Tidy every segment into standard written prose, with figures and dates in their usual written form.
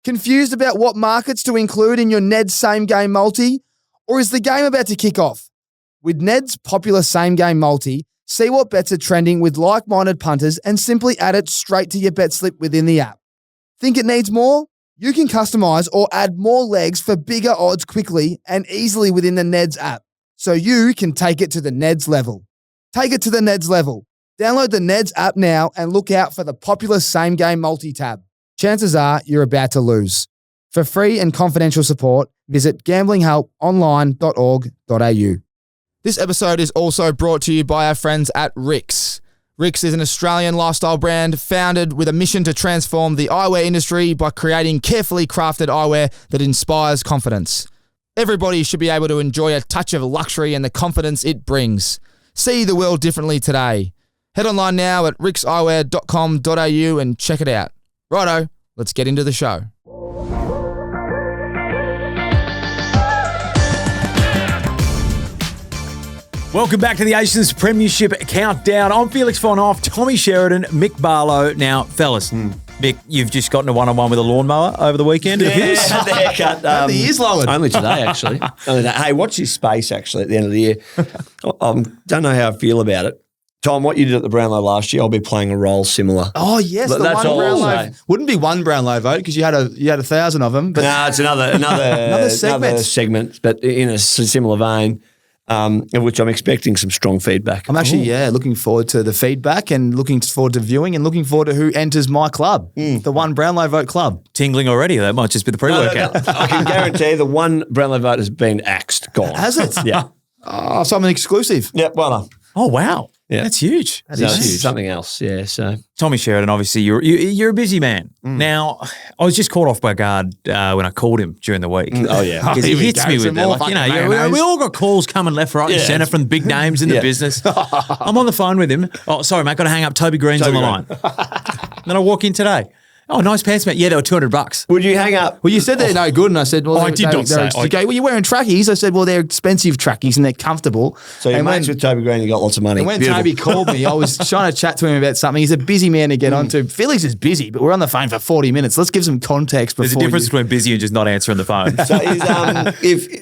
Confused about what markets to include in your Neds Same Game Multi? Or is the game about to kick off? With Neds' popular Same Game Multi, see what bets are trending with like-minded punters and simply add it straight to your bet slip within the app. Think it needs more? You can customize or add more legs for bigger odds quickly and easily within the Neds app, so you can take it to the Neds level. Take it to the Neds level. Download the Neds app now and look out for the popular Same Game Multi tab. Chances are you're about to lose. For free and confidential support, visit gamblinghelponline.org.au. This episode is also brought to you by our friends at RIXX. RIXX is an Australian lifestyle brand founded with a mission to transform the eyewear industry by creating carefully crafted eyewear that inspires confidence. Everybody should be able to enjoy a touch of luxury and the confidence it brings. See the world differently today. Head online now at rixeyewear.com.au and check it out. Righto, let's get into the show. Welcome back to the Aces Premiership Countdown. I'm Felix Von Hofe, Tommy Sheridan, Mick Barlow. Now, fellas, Mick, you've just gotten a one-on-one with a lawnmower over the weekend. Yeah, had the haircut. The ears lowered. Only today, actually. Hey, watch this space, actually, at the end of the year. Don't know how I feel about it. Tom, what you did at the Brownlow last year, I'll be playing a role similar. Oh, yes, the That's one all I'll Brownlow. say. Wouldn't be one Brownlow vote because you had 1,000 of them. But No, it's another segment, but in a similar vein, of which I'm expecting some strong feedback. I'm actually, looking forward to the feedback and looking forward to viewing and looking forward to who enters my club, the one Brownlow vote club. Tingling already. That might just be the pre-workout. I can guarantee the one Brownlow vote has been axed, gone. Has it? Yeah. Oh, something exclusive. Yeah, well done. Oh, wow. Yeah. That's huge. That is huge. Something else, yeah. So Tommy Sheridan, obviously, you're a busy man. Now, I was just caught off by guard when I called him during the week. Oh, yeah. Because he Here we hits go. me Some with that. more Like, fucking we all got calls coming left, right, and Yeah. centre from big names in the business. I'm on the phone with him. Oh, sorry, mate, got to hang up. Toby Green's on the line. Then I walk in today. Oh, nice pants, mate. Yeah, they were $200. would you hang up? Well, you said they're no good, and I said, well, I did not say. Okay, well, you're wearing trackies. I said, well, they're expensive trackies and they're comfortable. So you're and mates with Toby Green, you got lots of money. And when Beautiful. Toby called me, I was trying to chat to him about something. He's a busy man to get onto. Felix is busy, but we're on the phone for 40 minutes. Let's give some context before There's a difference between busy and just not answering the phone.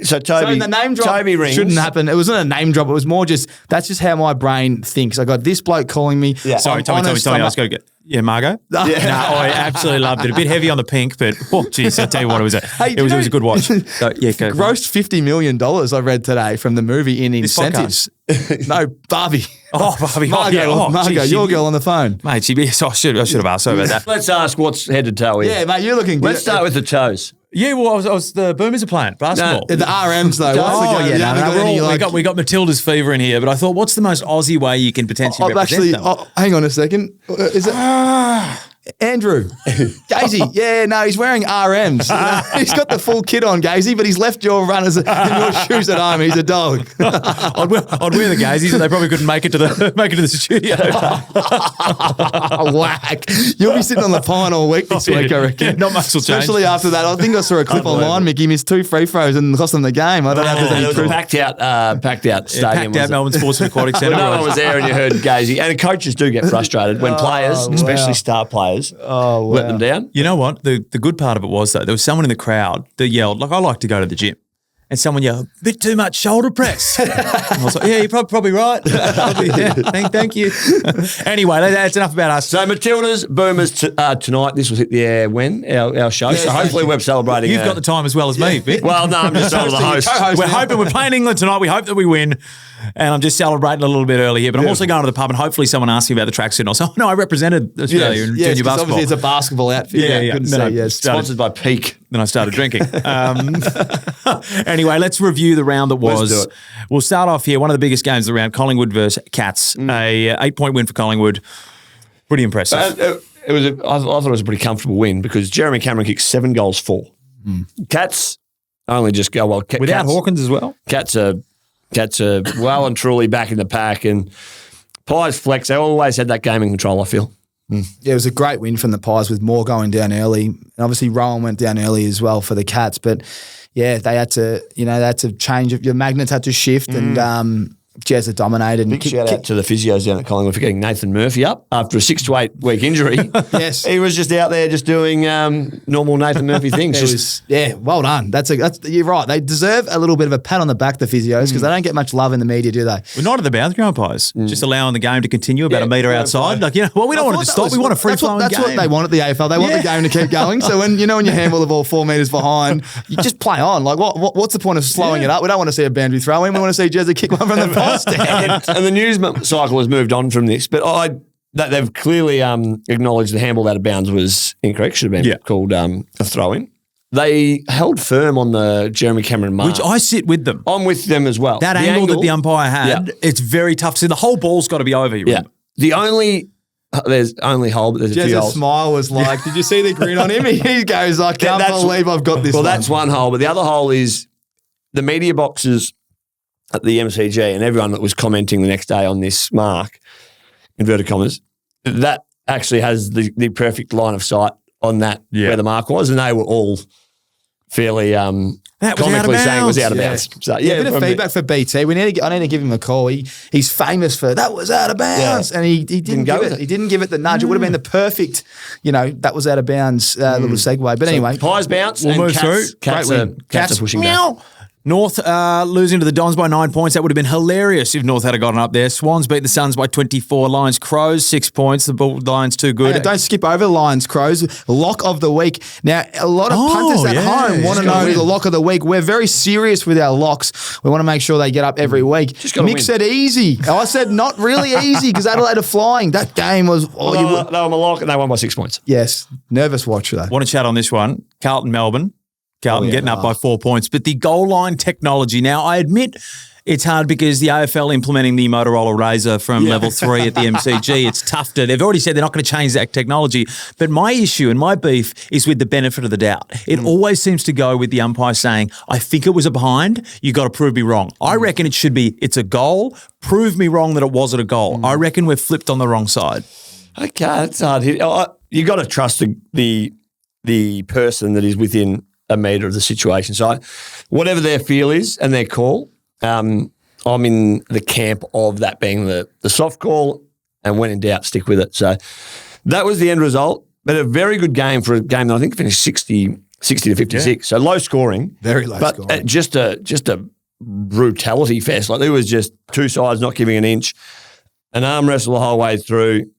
So Toby, the name drop Toby rings. shouldn't happen. It wasn't a name drop. It was more just, that's just how my brain thinks. I got this bloke calling me. Yeah. Sorry, Tommy, I was going to get. Yeah, Margot? No, I absolutely loved it. A bit heavy on the pink, but, oh, geez, I'll tell you what, it was Hey, it was a good watch. So, yeah, go. Grossed $50 million, I read today, from the movie in incentives. No, Barbie. Oh, Barbie. Margot, geez, your girl on the phone. Mate, I should have asked her about that. Let's ask what's head to toe here. Yeah, mate, you're looking good. Let's start with the toes. Yeah, well, the Boomers are playing basketball. The RMs, though. We got Matilda's fever in here, but I thought, what's the most Aussie way you can potentially represent them? Hang on a second. Is it Andrew? Gazy. Yeah, no, he's wearing RMs. He's got the full kit on, Gazy, but he's left your runners and your shoes at home. He's a dog. I'd wear the Gazies, and they probably couldn't make it to the studio. Whack. You'll be sitting on the pine all week this week, I reckon. Yeah, not much will change. Especially after that. I think I saw a clip online, Mick. He missed 2 free throws and cost them the game. I don't know if there's It any was a truth. packed out stadium. Packed out Melbourne Sports and Aquatic Centre. No one was there and you heard Gazy. And coaches do get frustrated when players, especially star players, let them down. You know what? The good part of it was, though, there was someone in the crowd that yelled, like, I like to go to the gym. And someone yelled, bit too much shoulder press. And I was like, yeah, you're probably right. Thank you. Anyway, that's enough about us. So Matilda's, Boomers tonight. This will hit the air when? Our show. Yeah, so hopefully we're celebrating. You've got the time as well as me, Vic. Well, no, I'm just sort of the host. We're hoping we're playing England tonight. We hope that we win. And I'm just celebrating a little bit early here. But I'm also going to the pub and hopefully someone asks me about the tracksuit. And I'll say, oh, no, I represented Australia in junior basketball. Obviously it's a basketball outfit. Yes. Sponsored by Peak. Then I started drinking. Anyway, let's review the round that was. Let's do it. We'll start off here. One of the biggest games of the round, Collingwood versus Cats. A 8-point win for Collingwood. Pretty impressive. I thought it was a pretty comfortable win because Jeremy Cameron kicked 7 goals for. Cats only just go, well, Without Cats, Hawkins as well? Cats are well and truly back in the pack, and Pies flex. They always had that game in control, I feel. Yeah, it was a great win from the Pies with Moore going down early. And obviously Rowan went down early as well for the Cats, but yeah, they had to change. Your magnets had to shift, and Jezza dominated. Big shout out to the physios down at Collingwood for getting Nathan Murphy up after a 6 to 8 week injury. Yes. He was just out there just doing normal Nathan Murphy things. Well done. That's you're right. They deserve a little bit of a pat on the back, the physios, because they don't get much love in the media, do they? We're not at the boundary umpires, just allowing the game to continue about a metre outside. Like, we don't want it to stop. We want a free-flowing game. That's what they want at the AFL. They want the game to keep going. So when when you handball the ball 4 metres behind, you just play on. Like, what's the point of slowing it up? We don't want to see a boundary throw in. We want to see Jezza kick one from the post. And the news cycle has moved on from this, but they've clearly acknowledged the handball out of bounds was incorrect. Should have been called a throw-in. They held firm on the Jeremy Cameron mark. Which I sit with them. I'm with them as well. That angle that the umpire had, it's very tough to see. The whole ball's got to be over, you remember? There's only hole, but there's a few holes. Jezza's smile was like, did you see the grin on him? He goes, I can't believe I've got this. Well, that's one hole, but the other hole is the media boxes at the MCG and everyone that was commenting the next day on this mark, inverted commas, that actually has the perfect line of sight on that where the mark was, and they were all fairly comically saying it was out of bounds. So, a bit of feedback for BT. I need to give him a call. He's famous for that was out of bounds, and he didn't give it. He didn't give it the nudge. It would have been the perfect, that was out of bounds little segue. But anyway, Pies bounce. We'll move through. Cats are pushing back. North losing to the Dons by 9 points. That would have been hilarious if North had gotten up there. Swans beat the Suns by 24. Lions, Crows, 6 points. The Lions too good. Hey, don't skip over Lions, Crows. Lock of the week. Now, a lot of punters at home want to know the lock of the week. We're very serious with our locks. We want to make sure they get up every week. Mick said easy. I said not really easy because Adelaide are flying. That game was... they were my lock and they won by 6 points. Yes. Nervous watch though. Want to chat on this one. Carlton, Melbourne. Carlton getting up by 4 points. But the goal line technology, now I admit it's hard because the AFL implementing the Motorola Razr from level 3 at the MCG, it's tough to, they've already said they're not going to change that technology. But my issue and my beef is with the benefit of the doubt. It always seems to go with the umpire saying, I think it was a behind, you got to prove me wrong. I reckon it should be, it's a goal, prove me wrong that it wasn't a goal. I reckon we're flipped on the wrong side. Okay, that's hard. You got to trust the person that is within a metre of the situation. So whatever their feel is and their call, I'm in the camp of that being the soft call, and when in doubt, stick with it. So that was the end result, but a very good game for a game that I think finished 60 to 56. Yeah. So low scoring. Very low scoring. But just a brutality fest. Like there was just two sides not giving an inch, an arm wrestle the whole way through.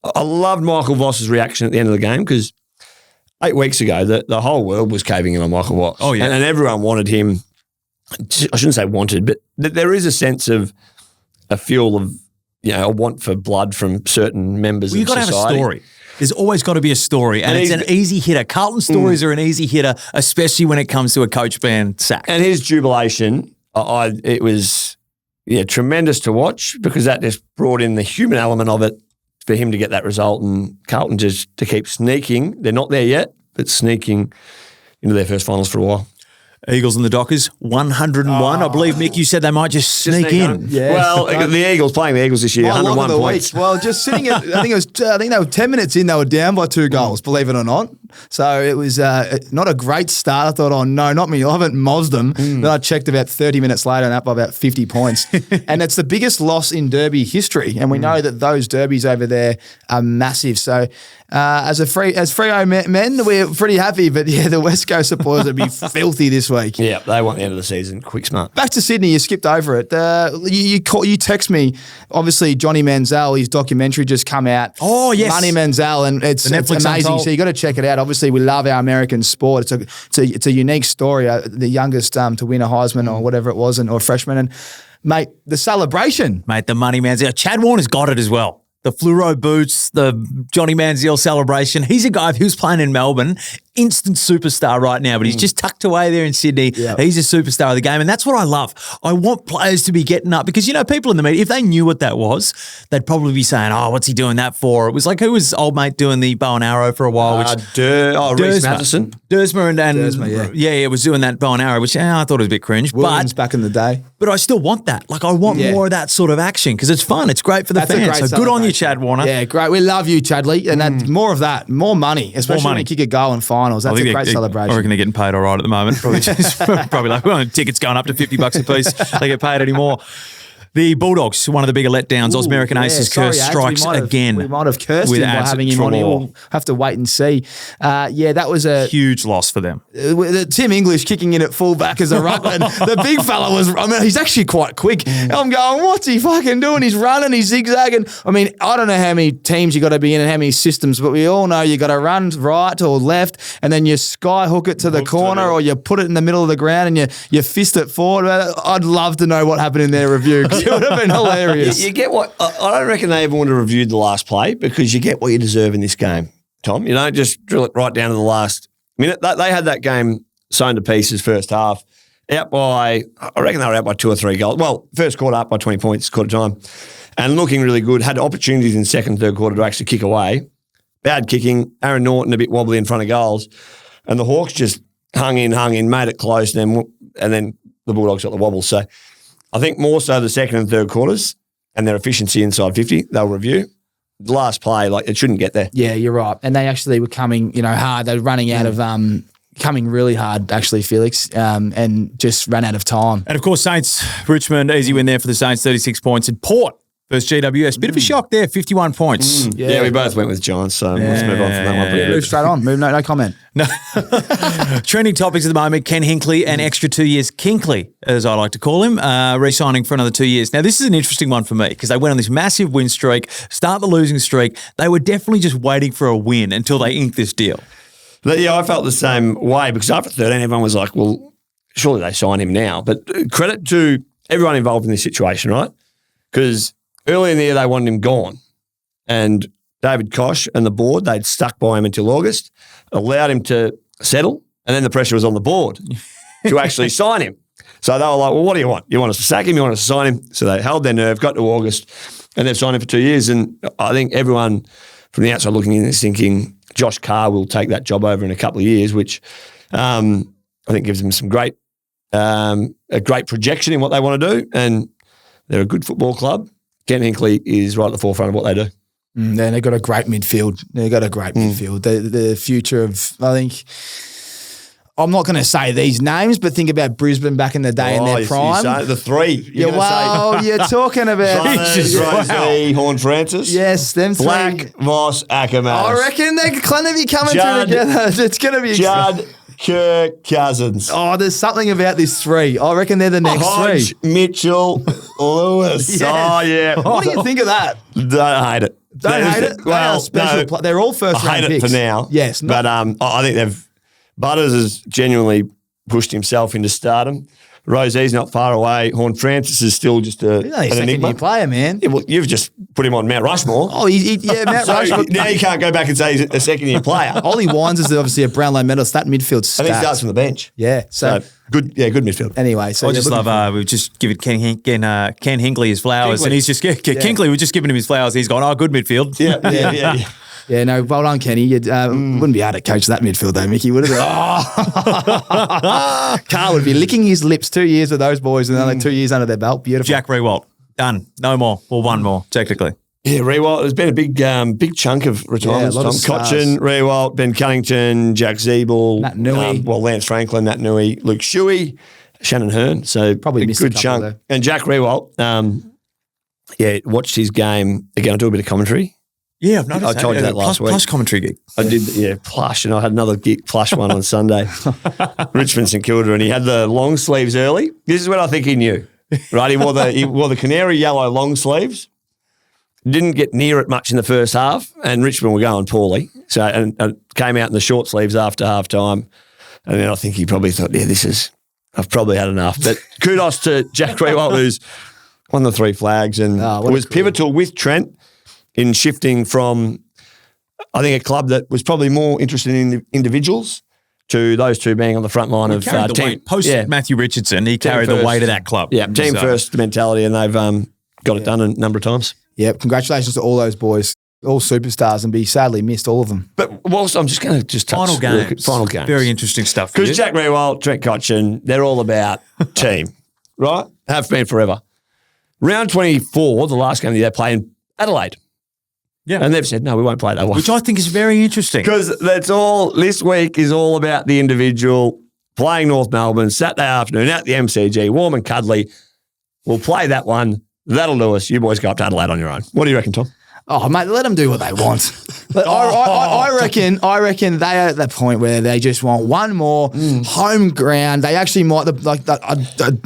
I loved Michael Voss's reaction at the end of the game because 8 weeks ago, the whole world was caving in on Michael Voss. Oh, yeah. And everyone wanted him. I shouldn't say wanted, but there is a sense of a feel of, a want for blood from certain members of society. You've got to have a story. There's always got to be a story. And it's an easy hitter. Carlton stories are an easy hitter, especially when it comes to a coach being sacked. And his jubilation, it was tremendous to watch because that just brought in the human element of it. For him to get that result and Carlton just to keep sneaking. They're not there yet, but sneaking into their first finals for a while. Eagles and the Dockers, 101. I believe, Mick, you said they might just sneak in. Yes. Well, the Eagles, playing the Eagles this year, 101 points. Well, just sitting at, I think they were 10 minutes in, they were down by 2 goals, believe it or not. So it was not a great start. I thought, oh no, not me. I haven't mozzed them. Then I checked about 30 minutes later and up by about 50 points. And it's the biggest loss in Derby history. And we know that those derbies over there are massive. So as Freo men, we're pretty happy. But yeah, the West Coast supporters would be filthy this week. Yeah, they want the end of the season quick smart. Back to Sydney, you skipped over it. You text me. Obviously, Johnny Manziel, his documentary just come out. Oh yes, Money Manziel, and it's amazing. Untold. So you got to check it out. Obviously, we love our American sport. It's a unique story. The youngest to win a Heisman or whatever it was, or a freshman, and mate, the celebration, mate, the Money Manziel. Chad Warner's got it as well. The fluoro boots, the Johnny Manziel celebration. He's a guy who's playing in Melbourne, instant superstar right now, but he's just tucked away there in Sydney. Yep. He's a superstar of the game, and that's what I love. I want players to be getting up because, people in the media, if they knew what that was, they'd probably be saying, oh, what's he doing that for? It was like, who was old mate doing the bow and arrow for a while? Reece Matheson. Dersma was doing that bow and arrow, which I thought was a bit cringe. Williams back in the day. But I still want that. Like, I want more of that sort of action because it's fun. It's great for the fans. So good on you, Chad Warner. Yeah, great. We love you, Chadley. And more of that. More money, especially when you kick a goal in finals. That's a great celebration. I reckon they're getting paid all right at the moment. Probably like, tickets going up to $50 a piece. They get paid anymore. The Bulldogs, one of the bigger letdowns. Ausmerican Aces curse strikes again. We might have cursed with him by abs having him on here. We'll have to wait and see. That was a huge loss for them. Tim English kicking in at fullback as a ruckman. The big fella was, he's actually quite quick. I'm going, what's he fucking doing? He's running, he's zigzagging. I don't know how many teams you got to be in and how many systems, but we all know you got to run right or left and then you sky hook it to the corner or you put it in the middle of the ground and you fist it forward. I'd love to know what happened in their review because it would have been hilarious. You get what I don't reckon they ever would have reviewed the last play because you get what you deserve in this game, Tom. You don't just drill it right down to the last minute. They had that game sewn to pieces first half. I reckon they were out by 2 or 3 goals. Well, first quarter up by 20 points, quarter time, and looking really good. Had opportunities in second, third quarter to actually kick away. Bad kicking. Aaron Norton a bit wobbly in front of goals, and the Hawks just hung in, made it close, and then the Bulldogs got the wobble. So I think more so the second and third quarters and their efficiency inside 50, they'll review. The last play, it shouldn't get there. Yeah, you're right. And they actually were coming, hard. They were running out of coming really hard, actually, Felix, and just ran out of time. And, of course, Saints, Richmond, easy win there for the Saints, 36 points. And Port versus GWS, bit of a shock there, 51 points. Yeah, we both went with Giants, so let's move on from that one. Move straight on. No comment. No. Trending topics at the moment, Ken Hinkley and extra 2 years. Kinkley, as I like to call him, re-signing for another 2 years. Now, this is an interesting one for me because they went on this massive win streak, start the losing streak. They were definitely just waiting for a win until they inked this deal. Yeah, I felt the same way because after 13, everyone was like, well, surely they sign him now. But credit to everyone involved in this situation, right? Because early in the year, they wanted him gone. And David Koch and the board, they'd stuck by him until August, allowed him to settle, and then the pressure was on the board to actually sign him. So they were like, well, what do you want? You want us to sack him? You want us to sign him? So they held their nerve, got to August, and they've signed him for 2 years. And I think everyone from the outside looking in is thinking Josh Carr will take that job over in a couple of years, which I think gives them some a great projection in what they want to do. And they're a good football club. Ken Hinkley is right at the forefront of what they do. They've got a great midfield. Midfield. The future of, I think, I'm not going to say these names, but think about Brisbane back in the day in their prime. The three. You're talking about Rosie, Horn Francis. Yes, them three. Black, Voss, Ackerman. I reckon they're going to be coming through together. It's going to be Judd, Kirk, Cousins. Oh, there's something about this three. I reckon they're the next Hodge, three. Mitchell, Lewis. Yes. Oh, yeah. What do you think of that? Don't hate it. Don't hate it? Well, they're all first round picks. I hate it for now. Yes. But I think Butters has genuinely pushed himself into stardom. Rosie's not far away. Horn Francis is still just an enigma. Player, man. Yeah, well, you've just put him on Mount Rushmore. Oh, Mount Rushmore. Now you can't go back and say he's a second-year player. Ollie Wines is obviously a Brownlow medalist. That midfield's stacked. And he starts from the bench. Yeah. So good midfield. Anyway, so I just love we've just given Ken Hinkley his flowers, and he's just Kinkley. We're just giving him his flowers. He's gone, good midfield. Yeah. Yeah, no, well done, Kenny. You wouldn't be able to coach that midfield though, Mickey, would it? Carl would be licking his lips 2 years with those boys and another 2 years under their belt. Beautiful. Jack Rewalt, done. No more. Well, one more, technically. Yeah, Rewalt. There's been a big chunk of retirements. Tom Cochin, Rewalt, Ben Cunnington, Jack Zeeble, Nat Nui. Lance Franklin, Nat Nui, Luke Shuey, Shannon Hearn. So probably missed good a couple chunk. there. And Jack Rewalt, watched his game. Again, I do a bit of commentary. Yeah, I've noticed I told you that last week. Plush commentary gig. I did, plush, and I had another plush one on Sunday. Richmond St Kilda, and he had the long sleeves early. This is when I think he knew, right? He wore the canary yellow long sleeves. Didn't get near it much in the first half, and Richmond were going poorly. So and came out in the short sleeves after half time, and then I think he probably thought, I've probably had enough. But kudos to Jack Rewalt, who's won the 3 flags and was pivotal with Trent in shifting from, I think, a club that was probably more interested in the individuals to those two being on the front line of team. Post Matthew Richardson, he carried the weight of that club. Yeah, team first mentality, and they've got it done a number of times. Yeah, congratulations to all those boys, all superstars, and be sadly missed, all of them. But whilst I'm just going to touch final games. Very interesting stuff. Because Jack Rewalt, Trent Cotchin, they're all about team, right? Have been forever. Round 24, the last game they play in Adelaide. Yeah. And they've said, no, we won't play that one. Which I think is very interesting. Because this week is all about the individual playing North Melbourne, Saturday afternoon at the MCG, warm and cuddly. We'll play that one. That'll do us. You boys go up to Adelaide on your own. What do you reckon, Tom? Oh, mate, let them do what they want. But I reckon they are at the point where they just want one more home ground. They actually might,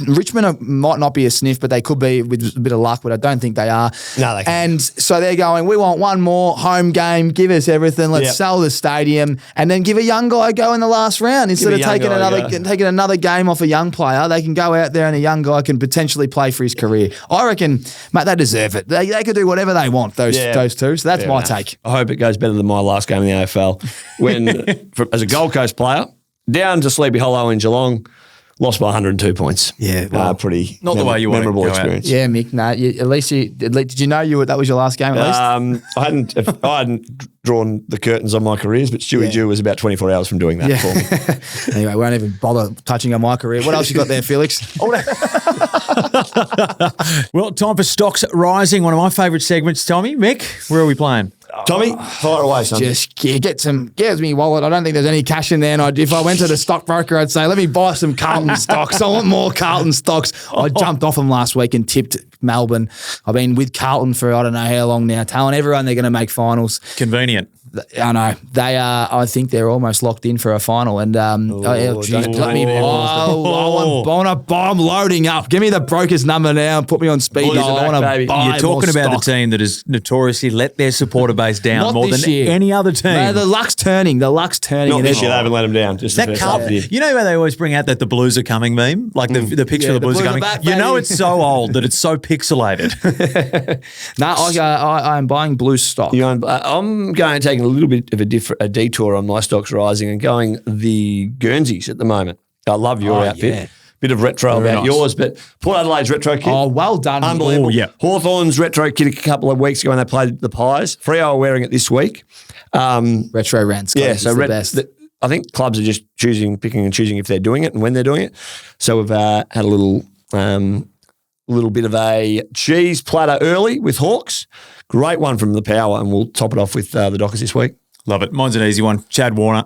Richmond might not be a sniff, but they could be with a bit of luck, but I don't think they are. No, they can't. And so they're going, we want one more home game. Give us everything. Let's sell the stadium and then give a young guy a go in the last round. Instead of taking another game off a young player, they can go out there and a young guy can potentially play for his career. I reckon, mate, they deserve it. They could do whatever they want, those two. So that's my take. I hope it goes better than my last game in the AFL. When, as a Gold Coast player, down to Sleepy Hollow in Geelong, lost by 102 points. Yeah, well, pretty not the way you want memorable to go experience. out. Yeah, Mick. No, did you know that was your last game at least? I hadn't drawn the curtains on my careers, but Stewie Jew was about 24 hours from doing that for me. Anyway, we won't even bother touching on my career. What else you got there, Felix? Well, time for Stocks Rising, one of my favourite segments. Tommy, Mick, where are we playing? Tommy, fire away, son. Just get me wallet. I don't think there's any cash in there. And if I went to the stockbroker, I'd say, let me buy some Carlton stocks. I want more Carlton stocks. I jumped off them last week and tipped Melbourne. I've been with Carlton for I don't know how long now, telling everyone they're going to make finals. Convenient. I know. They are, I think they're almost locked in for a final. And I'm loading up. Give me the broker's number now and put me on speed dial. I want to buy You're talking about stock. the team that has notoriously let their supporter base down Not more this than year. any other team. No, the luck's turning. Not this year, they haven't let them down. Just That you know where they always bring out that the Blues are coming meme? Like the picture of the Blues are coming. back, You know baby. it's so old that it's so pixelated. No, I am buying blue stock. I'm going to take a little bit of a detour on my Stocks Rising and going the Guernseys at the moment. I love your outfit. Yeah. Bit of retro Very about nice. yours, but Port Adelaide's retro kit. Oh, well done. Unbelievable. Oh, yeah. Hawthorn's retro kit a couple of weeks ago when they played the Pies. Freo are wearing it this week. Retro Rants. Yeah, is so the best. I think clubs are just picking and choosing if they're doing it and when they're doing it. So we've had a little bit of a cheese platter early with Hawks. Great one from the Power, and we'll top it off with the Dockers this week. Love it. Mine's an easy one. Chad Warner.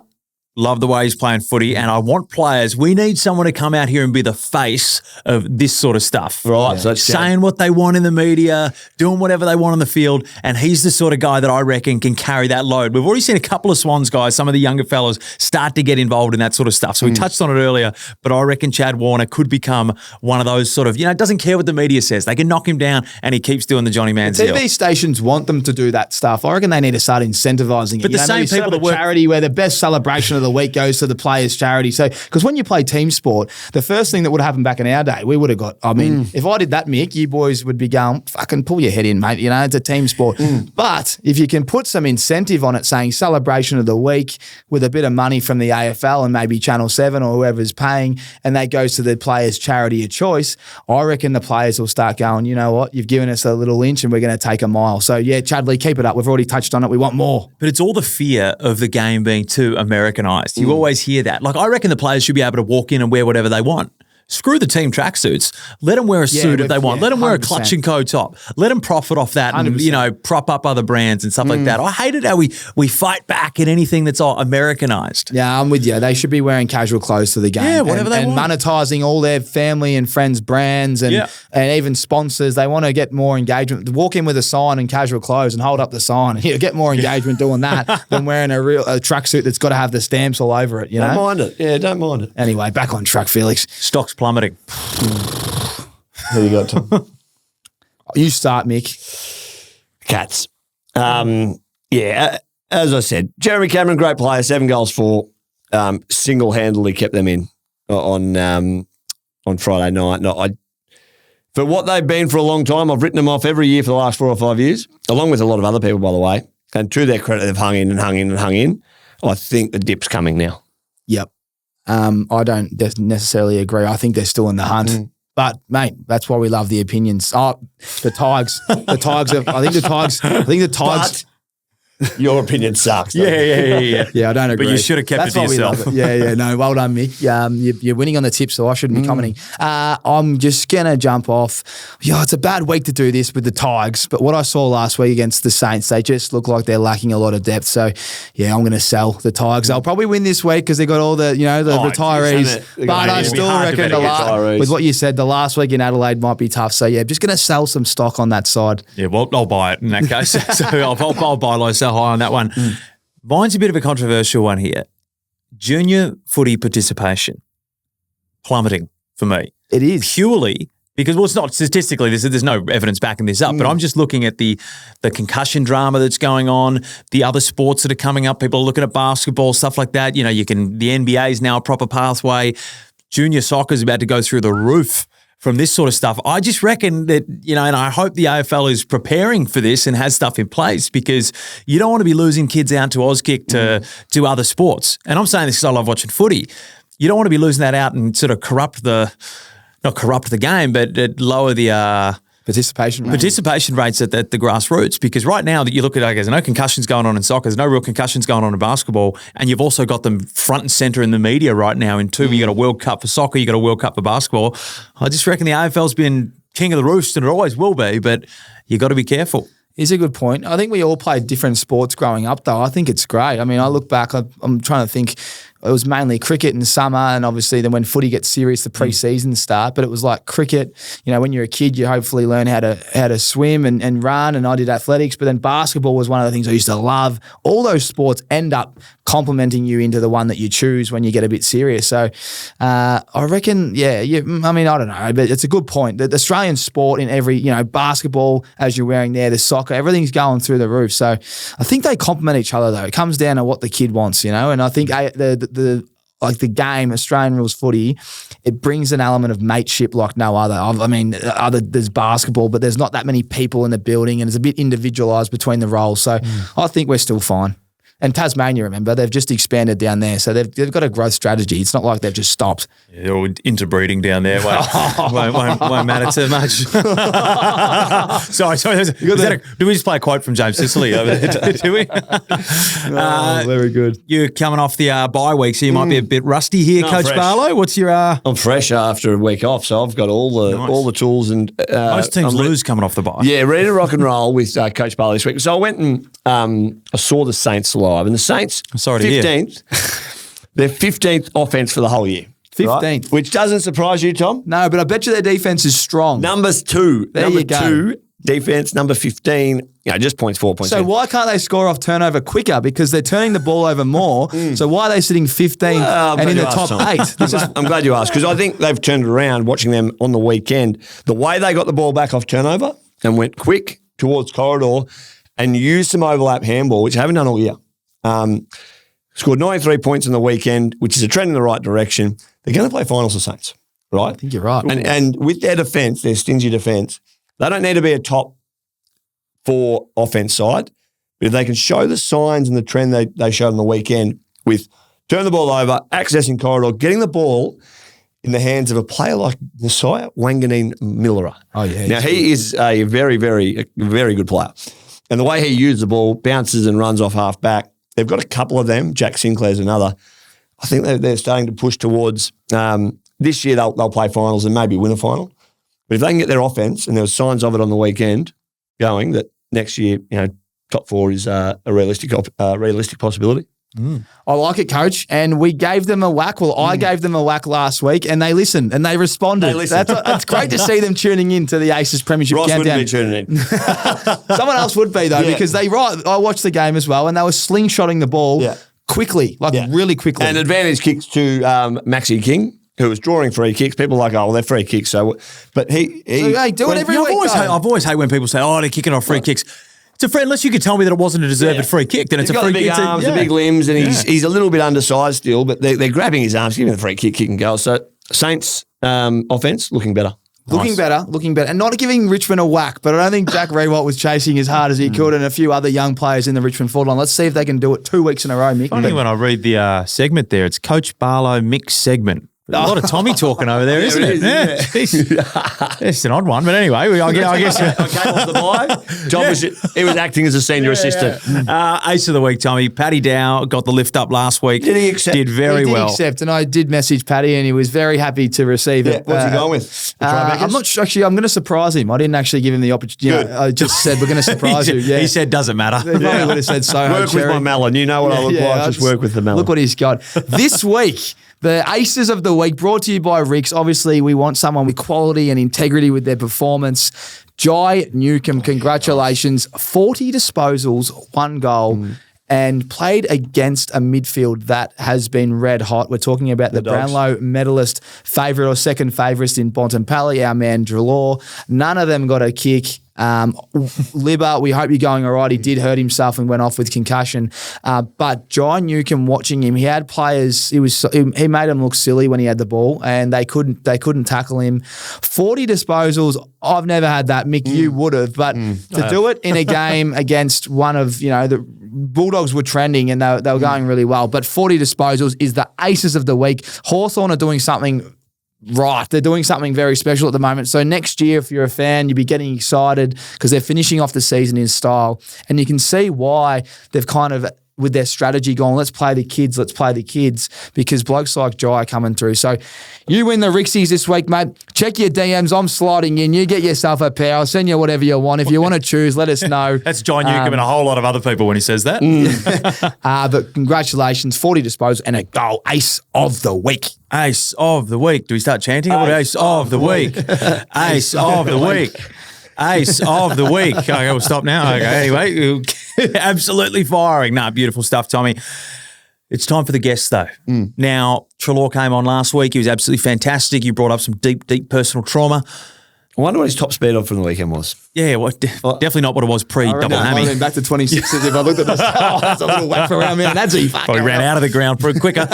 Love the way he's playing footy, and I want players. We need someone to come out here and be the face of this sort of stuff. Right. So that's saying what they want in the media, doing whatever they want on the field, and he's the sort of guy that I reckon can carry that load. We've already seen a couple of Swans guys, some of the younger fellas, start to get involved in that sort of stuff. So we touched on it earlier, but I reckon Chad Warner could become one of those sort of, doesn't care what the media says. They can knock him down, and he keeps doing the Johnny Manziel. TV stations want them to do that stuff. I reckon they need to start incentivizing it. But the same people that work charity where the best celebration of the week goes to the players' charity. So, because when you play team sport, the first thing that would happen back in our day, we would have got. I mean, if I did that, Mick, you boys would be going, "Fucking pull your head in, mate." It's a team sport. But if you can put some incentive on it, saying celebration of the week with a bit of money from the AFL and maybe Channel 7 or whoever's paying, and that goes to the players' charity of choice, I reckon the players will start going, you know what, you've given us a little inch and we're going to take a mile. So, yeah, Chadley, keep it up. We've already touched on it. We want more. But it's all the fear of the game being too Americanized. You always hear that. Like, I reckon the players should be able to walk in and wear whatever they want. Screw the team tracksuits. Let them wear a suit if they want. Let them wear a 100%. Clutch and Co top. Let them profit off that and, 100%. prop up other brands and stuff like that. I hate it how we fight back at anything that's all Americanized. Yeah, I'm with you. They should be wearing casual clothes to the game. Yeah, whatever they and want. monetizing all their family and friends' brands and even sponsors. They want to get more engagement. Walk in with a sign and casual clothes and hold up the sign. You get more engagement doing that than wearing a tracksuit that's got to have the stamps all over it. Don't mind it. Yeah, don't mind it. Anyway, back on track, Felix. Stocks plummeting. Who you got, Tom? You start, Mick. Cats. As I said, Jeremy Cameron, great player, 7 goals for, single-handedly kept them in on Friday night. No, for what they've been for a long time, I've written them off every year for the last 4 or 5 years, along with a lot of other people, by the way. And to their credit, they've hung in and hung in and hung in. I think the dip's coming now. Yep. I don't necessarily agree. I think they're still in the hunt. But, mate, that's why we love the opinions. Oh, the Tigers. I think the Tigers. Your opinion sucks. Yeah. Yeah, I don't agree. But you should have kept That's it to why we love yourself. it. Yeah. No, well done, Mick. You're winning on the tip, so I shouldn't be commenting. I'm just going to jump off. Yeah, it's a bad week to do this with the Tigers, but what I saw last week against the Saints, they just look like they're lacking a lot of depth. So, yeah, I'm going to sell the Tigers. They'll probably win this week because they got all the, retirees. But I still reckon with what you said, the last week in Adelaide might be tough. So, yeah, just going to sell some stock on that side. Yeah, well, I'll buy it in that case. So I'll buy low, sell high on that one. Mine's a bit of a controversial one here. Junior footy participation plummeting for me. It is. Purely because, well, it's not statistically, there's no evidence backing this up, but I'm just looking at the concussion drama that's going on, the other sports that are coming up. People are looking at basketball, stuff like that. The NBA is now a proper pathway. Junior soccer is about to go through the roof from this sort of stuff. I just reckon that, and I hope the AFL is preparing for this and has stuff in place, because you don't want to be losing kids out to Auskick to other sports. And I'm saying this because I love watching footy. You don't want to be losing that out and sort of not corrupt the game, but lower the Participation rates at the grassroots, because right now that you look at, there's no concussions going on in soccer, there's no real concussions going on in basketball, and you've also got them front and centre in the media right now in two. You got a World Cup for soccer, you got a World Cup for basketball. I just reckon the AFL's been king of the roost, and it always will be, but you got to be careful. Is a good point. I think we all played different sports growing up, though. I think it's great. I mean, I look back, I'm trying to think. It was mainly cricket in the summer, and obviously then when footy gets serious, the pre-season start. But it was like cricket. When you're a kid, you hopefully learn how to swim and run, and I did athletics. But then basketball was one of the things I used to love. All those sports end up complementing you into the one that you choose when you get a bit serious. So I reckon, I don't know, but it's a good point. The Australian sport in every, basketball, as you're wearing there, the soccer, everything's going through the roof. So I think they complement each other, though. It comes down to what the kid wants, and I think the game, Australian rules footy, it brings an element of mateship like no other. I mean, there's basketball, but there's not that many people in the building, and it's a bit individualised between the roles. So I think we're still fine. And Tasmania, remember, they've just expanded down there. So they've got a growth strategy. It's not like they've just stopped. Yeah, they're all interbreeding down there. Won't matter too much. Sorry. Do we just play a quote from James Sicily over there? Do we? Very good. You're coming off the bye week, so you might be a bit rusty here, Coach fresh. Barlow. What's your... I'm fresh after a week off, so I've got all the tools. And most teams lose coming off the bye. Yeah, ready to rock and roll with Coach Barlow this week. So I went and I saw the Saints live. And the Saints, 15th, they're 15th offense for the whole year. 15th. Right? Which doesn't surprise you, Tom. No, but I bet you their defense is strong. Numbers two. There you go. Number 2, defense. Number 15, just points 4 points. So why can't they score off turnover quicker? Because they're turning the ball over more. So why are they sitting 15th and in the top 8? I'm glad you asked, because I think they've turned it around watching them on the weekend. The way they got the ball back off turnover and went quick towards corridor and used some overlap handball, which they haven't done all year. Scored 93 points in the weekend, which is a trend in the right direction. They're going to play finals of Saints, right? I think you're right. And with their defence, their stingy defence, they don't need to be a top 4 offence side. But if they can show the signs and the trend they showed on the weekend with turn the ball over, accessing corridor, getting the ball in the hands of a player like Messiah Wanganeen-Millera. Oh, yeah. Now, he is a very, very, very good player. And the way he uses the ball, bounces and runs off half back, they've got a couple of them. Jack Sinclair's another. I think they're starting to push towards this year they'll play finals and maybe win a final. But if they can get their offense, and there were signs of it on the weekend going, that next year, top 4 is a realistic possibility. I like it, Coach. And we gave them a whack. Well, I gave them a whack last week, and they listened and they responded. That's great to see them tuning in to the Aces Premiership Countdown. Ross wouldn't be tuning in. Someone else would be, though, because I watched the game as well, and they were slingshotting the ball quickly, really quickly. And advantage kicks to Maxi King, who was drawing free kicks. People are like, oh, well, they're free kicks. But he do it every week. I've always hate when people say, oh, they're kicking off free kicks. It's unless you could tell me that it wasn't a deserved free kick, then it's a free kick. He's got the big arms, the big limbs, and he's a little bit undersized still, but they're grabbing his arms, giving him the free kick and goal. So Saints offense looking better. Looking better, and not giving Richmond a whack, but I don't think Jack Rewalt was chasing as hard as he could, and a few other young players in the Richmond forward line. Let's see if they can do it 2 weeks in a row, Mick. Funny when I read the segment there, it's Coach Barlow Mick segment. A lot of Tommy talking over there, isn't it? It's an odd one, but anyway, I guess. I came off the bye. Tom he was acting as a senior assistant. Ace of the week, Tommy. Paddy Dow got the lift up last week. Did he accept? Did very He did well. accept, and I did message Paddy, and he was very happy to receive it. What's he going with? I'm not sure. Actually, I'm going to surprise him. I didn't actually give him the opportunity. I just said we're going to surprise you. Yeah. He said doesn't matter. He probably would have said so. Work with my melon. You know what I look like. Just work with the melon. Look what he's got. This week, the Aces of the Week brought to you by RIXX. Obviously, we want someone with quality and integrity with their performance. Jai Newcomb, congratulations. 40 disposals, 1 goal. And played against a midfield that has been red hot. We're talking about the Brownlow medalist favourite or second favourite in Bontempelli, our man Drelaw. None of them got a kick. Libba, we hope you're going all right. He did hurt himself and went off with concussion. But Jai Newcomb, watching him, he had players. He made them look silly when he had the ball, and they couldn't tackle him. 40 disposals. I've never had that. Mick, you would have, but to do it in a game against one of the Bulldogs were trending and they were going really well. But 40 disposals is the Aces of the week. Hawthorn are doing something right. They're doing something very special at the moment. So next year, if you're a fan, you'll be getting excited because they're finishing off the season in style. And you can see why they've kind of, with their strategy, gone, let's play the kids, because blokes like Jai are coming through. So you win the RIXXies this week, mate. Check your DMs. I'm sliding in. You get yourself a pair. I'll send you whatever you want. If you want to choose, let us know. That's Jai Newcomb and a whole lot of other people when he says that. But congratulations, 40 disposals and a goal. Ace of the week. Ace of the week. Do we start chanting? Ace of the week. Ace of the week. Ace of the week. Okay, we'll stop now. Okay, anyway, absolutely firing. No, beautiful stuff, Tommy. It's time for the guests, though. Now, Treloar came on last week. He was absolutely fantastic. You brought up some deep, deep personal trauma. I wonder what his top speed on from the weekend was. Yeah, well, definitely not what it was pre-double hammy. I mean, back to 26s if I looked at this. That's a little whack around me. That's easy. Probably ran out of the ground quicker.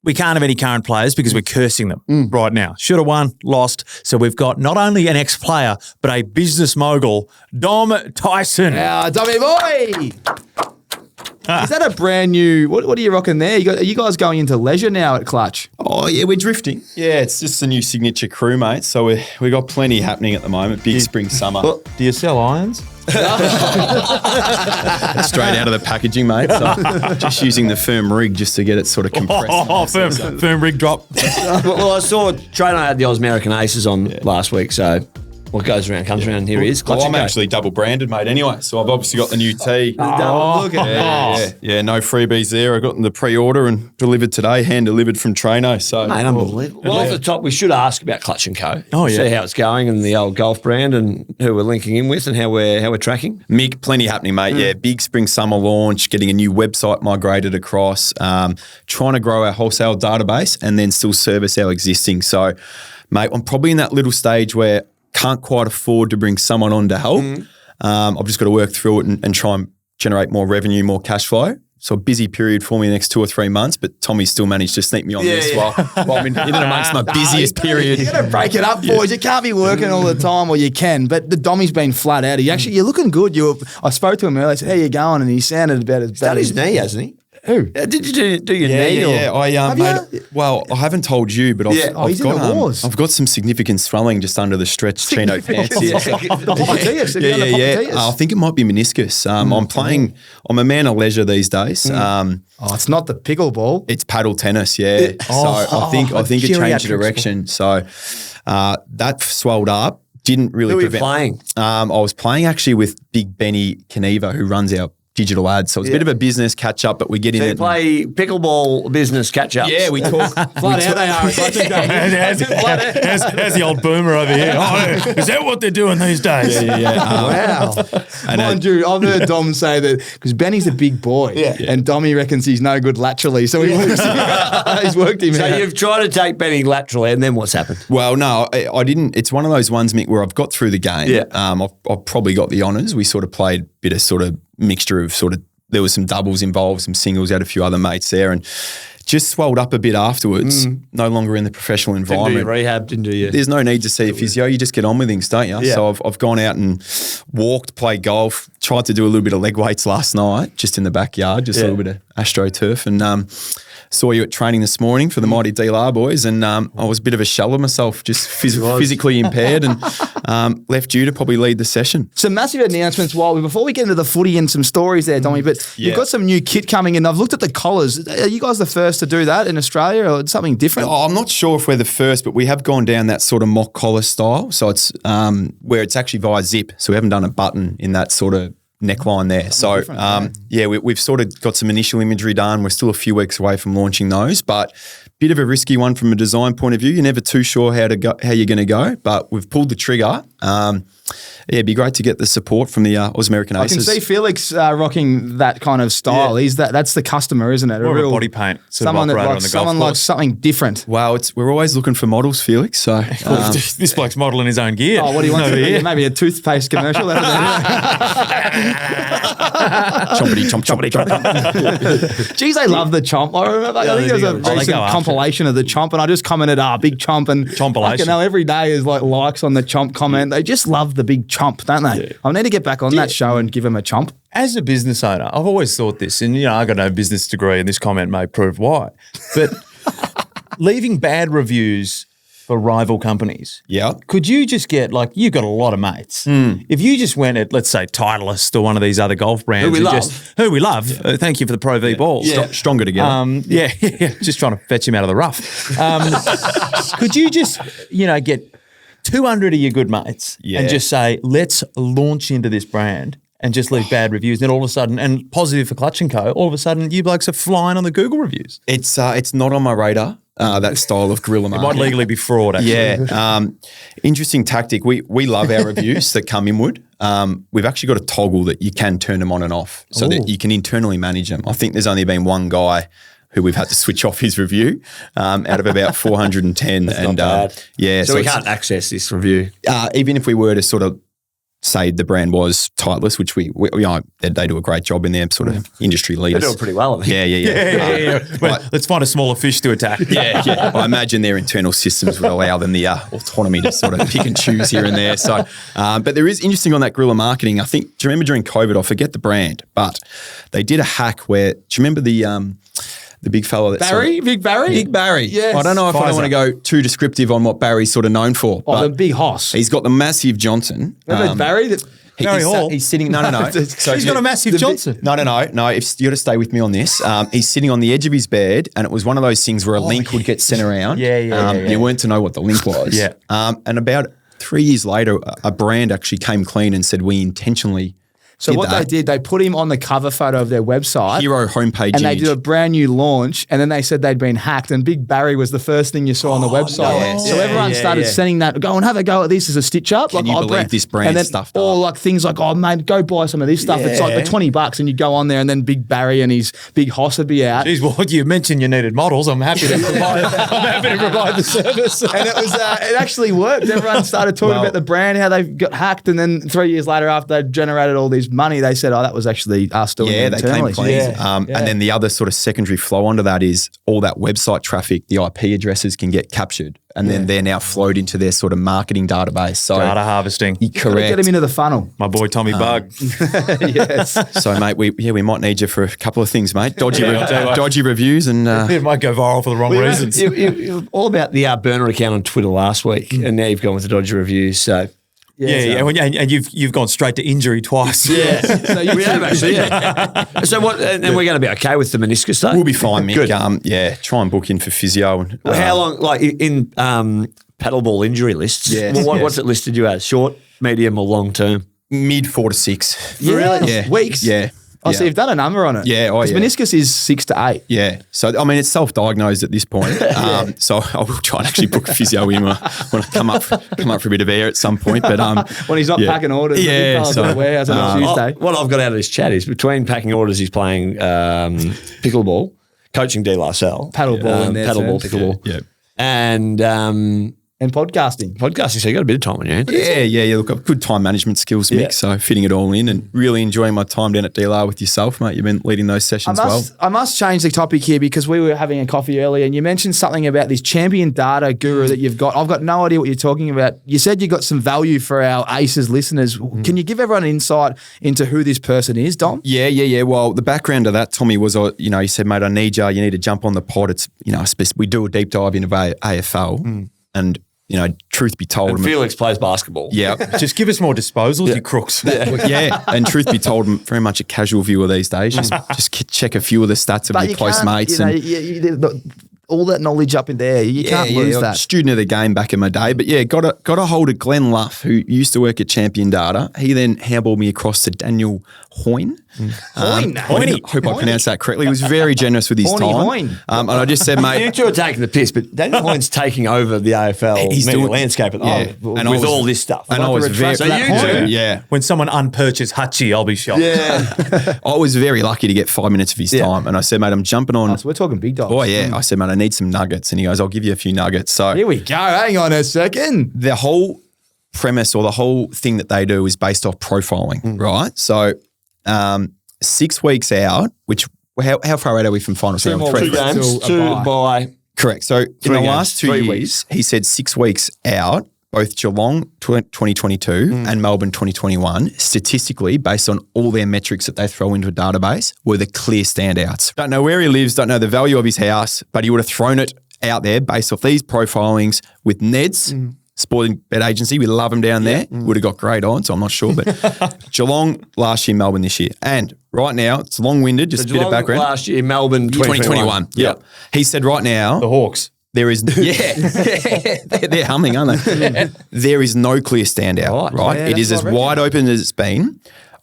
We can't have any current players because we're cursing them right now. Should have won, lost. So we've got not only an ex-player, but a business mogul, Dom Tyson. Tommy boy! Is that a brand new, what are you rocking there? Are you guys going into leisure now at Clutch? Oh, yeah, we're drifting. Yeah, it's just a new signature crew, mate. So we got plenty happening at the moment. Big spring, summer. Do you sell irons? Straight out of the packaging, mate. So just using the firm rig just to get it sort of compressed. Firm rig drop. Well, I saw Trainer had the Ausmerican Aces on last week, so what goes around comes around. Here he is. Well, I'm actually double branded, mate, anyway. So I've obviously got the new tee. Look at Yeah, no freebies there. I got them the pre-order and delivered today, hand-delivered from Traino. So, Mate, unbelievable. Well, off the top, we should ask about Clutch & Co. Oh, yeah. See how it's going and the old golf brand and who we're linking in with and how we're tracking. Mick, plenty happening, mate. Yeah, big spring-summer launch, getting a new website migrated across, trying to grow our wholesale database and then still service our existing. So, mate, I'm probably in that little stage where can't quite afford to bring someone on to help. I've just got to work through it and try and generate more revenue, more cash flow. So a busy period for me the next 2 or 3 months, but Tommy still managed to sneak me on this while I'm in amongst my busiest period. You got to break it up, boys. You can't be working all the time, or you can. But the Dommy's been flat out. You're looking good. I spoke to him earlier. I said, how you going? And he sounded about as bad His knee, hasn't he? Who? Did you do your knee? Yeah. Well, I haven't told you, but he's in the wars. I've got some significant swelling just under the stretched chino pants. The popliteus. I think it might be meniscus. I'm a man of leisure these days. It's not the pickleball. It's paddle tennis, yeah. I think it changed direction. So that swelled up. Didn't really Who were you prevent. playing? I was playing actually with Big Benny Kaniva, who runs our digital ads. So it's a bit of a business catch up, but we get in it. Play pickleball business catch up. Yeah, we talk. Flat out they are. There's the old boomer over here. Oh, is that what they're doing these days? Wow. Mind you, I've heard Dom say that because Benny's a big boy and Dommy reckons he's no good laterally. So he's worked him So out. you've tried to take Benny laterally and then what's happened? Well, no, I didn't. It's one of those ones, Mick, where I've got through the game. Yeah. I've probably got the honours. We sort of played a bit of sort of mixture of sort of, there was some doubles involved, some singles, had a few other mates there and just swelled up a bit afterwards, no longer in the professional environment. Didn't do your rehab, didn't do your... There's no need to see a physio, you just get on with things, don't you? Yeah. So I've gone out and walked, played golf, tried to do a little bit of leg weights last night, just in the backyard, just a little bit of AstroTurf and saw you at training this morning for the mighty DLR boys, and I was a bit of a shell of myself, just physically impaired, and left you to probably lead the session. Some massive announcements before we get into the footy and some stories there, Tommy, but you've got some new kit coming in. I've looked at the collars. Are you guys the first to do that in Australia, or something different? Oh, I'm not sure if we're the first, but we have gone down that sort of mock collar style. So it's where it's actually via zip. So we haven't done a button in that sort of neckline there. So we've sort of got some initial imagery done. We're still a few weeks away from launching those, but bit of a risky one from a design point of view. You're never too sure how you're going to go, but we've pulled the trigger. It'd be great to get the support from the Ausmerican Aces. I can see Felix rocking that kind of style. Yeah. That's the customer, isn't it? More of a body paint sort of operator on the golf someone course. likes something different. Well, we're always looking for models, Felix. So This bloke's modelling his own gear. Oh, what do you want? Over here. Maybe a toothpaste commercial. chompity chomp chompity chomp. Geez, I love the chomp. I remember. I think there was a recent compilation of the chomp, and I just commented, big chomp, and Chompilation. every day is like likes on the chomp comment. They just love the big chomp, don't they? Yeah. I need to get back on that show and give him a chomp. As a business owner, I've always thought this, and I got no business degree, and this comment may prove why. But leaving bad reviews for rival companies. Yeah. Could you just get, you've got a lot of mates. If you just went at, let's say, Titleist or one of these other golf brands. Who we love. Thank you for the Pro V balls. Yeah. Stronger together. Just trying to fetch him out of the rough. Could you just, get 200 of your good mates and just say, let's launch into this brand and just leave bad reviews. Then all of a sudden, and positive for Clutch & Co., all of a sudden you blokes are flying on the Google reviews. It's not on my radar, that style of guerrilla marketing. It might legally be fraud, actually. Yeah. Interesting tactic. We love our reviews that come inward. We've actually got a toggle that you can turn them on and off so that you can internally manage them. I think there's only been one guy who we've had to switch off his review out of about 410. That's not bad. So we can't access this review. Even if we were to sort of say the brand was Titleist, which we they do a great job in their sort of industry leaders. They're doing pretty well, I think. Yeah. Well, let's find a smaller fish to attack. Yeah. I imagine their internal systems would allow them the autonomy to sort of pick and choose here and there. So, but there is interesting on that guerrilla marketing. I think, do you remember during COVID, I forget the brand, but they did a hack where, do you remember the big fella that's Big Barry? Big Barry. Yes. I don't know if I don't want to go too descriptive on what Barry's sort of known for. Oh, the big hoss. He's got the massive Johnson. Remember Barry? Barry Hall. He's sitting. No. So he's got a massive Johnson. No. If you got to stay with me on this. He's sitting on the edge of his bed, and it was one of those things where a link would get sent around. You weren't to know what the link was. Yeah. And about 3 years later, a brand actually came clean and said, we intentionally. So what they did, they put him on the cover photo of their website. Hero homepage and they image. did a brand new launch, and then they said they'd been hacked, and Big Barry was the first thing you saw on the website. So everyone started sending that, go and have a go at this as a stitch up. Can you believe this brand and then, stuffed or up? Things like, oh mate, go buy some of this stuff. It's like the $20, and you go on there, and then Big Barry and his big hoss would be out. Geez, well, you mentioned you needed models. I'm happy to provide the service. And it was it actually worked. Everyone started talking about the brand, how they got hacked, and then 3 years later, after they generated all this money, they said, that was actually us doing it internally. They came clean. And then the other sort of secondary flow onto that is all that website traffic, the IP addresses can get captured, and then they're now flowed into their sort of marketing database. So data harvesting. Correct. Get him into the funnel. My boy Tommy Bug. Yes. So mate, we might need you for a couple of things, mate. Dodgy reviews, and it might go viral for the wrong reasons. You're all about the burner account on Twitter last week, and now you've gone with the dodgy reviews. So. And you've gone straight to injury twice. Yeah, so we have actually. Yeah. So what? And we're going to be okay with the meniscus, though. We'll be fine, Mick. Good. Try and book in for physio. And, how long? Like in paddleball injury lists. Yes, what's it listed you as? Short, medium, or long term? Mid 4 to 6. Really? Yeah. Weeks? Yeah. Oh, so you've done a number on it. Yeah. Because meniscus is 6 to 8. Yeah. So, I mean, it's self-diagnosed at this point. So I will try and actually book a physio in when I come up for a bit of air at some point. But when he's not packing orders. Yeah. So, warehouse on Tuesday. What I've got out of this chat is between packing orders, he's playing pickleball, coaching De La Salle. Paddleball in there. Paddleball, pickleball. Yeah. And and podcasting. Podcasting, so you got a bit of time on your hands. Yeah. Look, I've good time management skills, Mick. Yeah. So fitting it all in and really enjoying my time down at DLR with yourself, mate. You've been leading those sessions I must change the topic here because we were having a coffee earlier and you mentioned something about this champion data guru that you've got. I've got no idea what you're talking about. You said you got some value for our Aces listeners. Can you give everyone an insight into who this person is, Dom? Yeah. Well, the background of that, Tommy, was, you said, mate, I need you. You need to jump on the pod. It's, we do a deep dive into AFL and, truth be told. And Felix plays basketball. Yeah. Just give us more disposals, you crooks. Yeah. And truth be told, I'm very much a casual viewer these days. Just check a few of the stats of my close mates. All that knowledge up in there, you can't lose that. Student of the game back in my day. But yeah, got a hold of Glenn Luff, who used to work at Champion Data. He then handballed me across to Daniel Hoyne. I hope I pronounced that correctly. He was very generous with his time. Hoyne. And I just said, mate, You two are taking the piss, but Daniel Hoyne's taking over the AFL He's media doing- landscape at the Yeah. moment And I with was- all this stuff. and I was very, So you two, yeah. When someone unpurchased Hutchie, I'll be shocked. I was very lucky to get 5 minutes of his time. And I said, mate, I'm jumping on. So we're talking big dogs. Oh, yeah. I said, mate, I need some nuggets. And he goes, I'll give you a few nuggets. So Here we go. Hang on a second. the whole premise or the whole thing that they do is based off profiling, right? So 6 weeks out, which how far out are we from finals? Two more 2 weeks. games, Till a 2 by. Correct. So in 3 the games, last 2 3 years, weeks. he said 6 weeks out, both Geelong 2022 and Melbourne 2021, statistically, based on all their metrics that they throw into a database, were the clear standouts. Don't know where he lives, don't know the value of his house, but he would have thrown it out there based off these profilings with Neds, Sporting Bet Agency. We love them down there. Would have got great odds, I'm not sure. But Geelong last year, Melbourne this year. And right now, it's long-winded, just a bit of background. Last year, Melbourne 2021. Yep. He said right now, The Hawks. there is, they're humming, aren't they? There is no clear standout, right? Yeah, It is that's as what I reckon. wide open as it's been.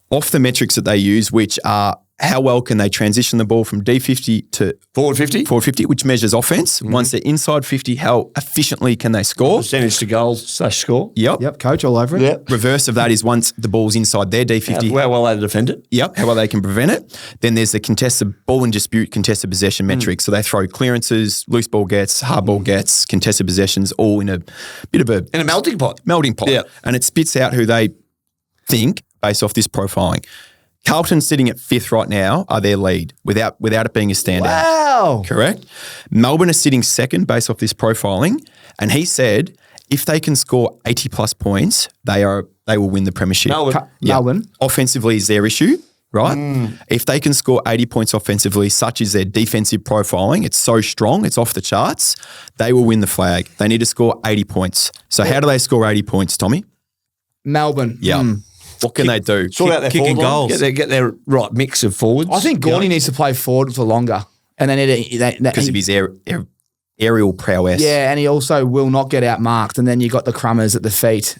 Off the metrics that they use, which are how well can they transition the ball from D50 to Forward 50. forward 50, which measures offense. Once they're inside 50, how efficiently can they score? Percentage to goals / score. Yep, coach all over it. Reverse of that is once the ball's inside their D50. How well they defend it. Yep, how well they can prevent it. Then there's the contested ball and dispute, contested possession metrics. So they throw clearances, loose ball gets, hard ball gets, contested possessions, all in a bit of a In a melting pot. melting pot. Yeah. And it spits out who they think based off this profiling. Carlton sitting at 5th right now are their lead without it being a standout. Wow. Correct. Melbourne are sitting 2nd based off this profiling. And he said if they can score 80 plus points, they will win the premiership. Melbourne. Melbourne. Offensively is their issue, right? If they can score 80 points offensively, such as their defensive profiling, it's so strong, it's off the charts, they will win the flag. They need to score 80 points. So how do they score 80 points, Tommy? Melbourne. Yeah. What can they do? Sort out their kicking forward line, goals. Get their right mix of forwards. I think Gordy needs to play forward for longer. And then Because of his aerial prowess. yeah, and he also will not get outmarked. And then you got the crummers at the feet.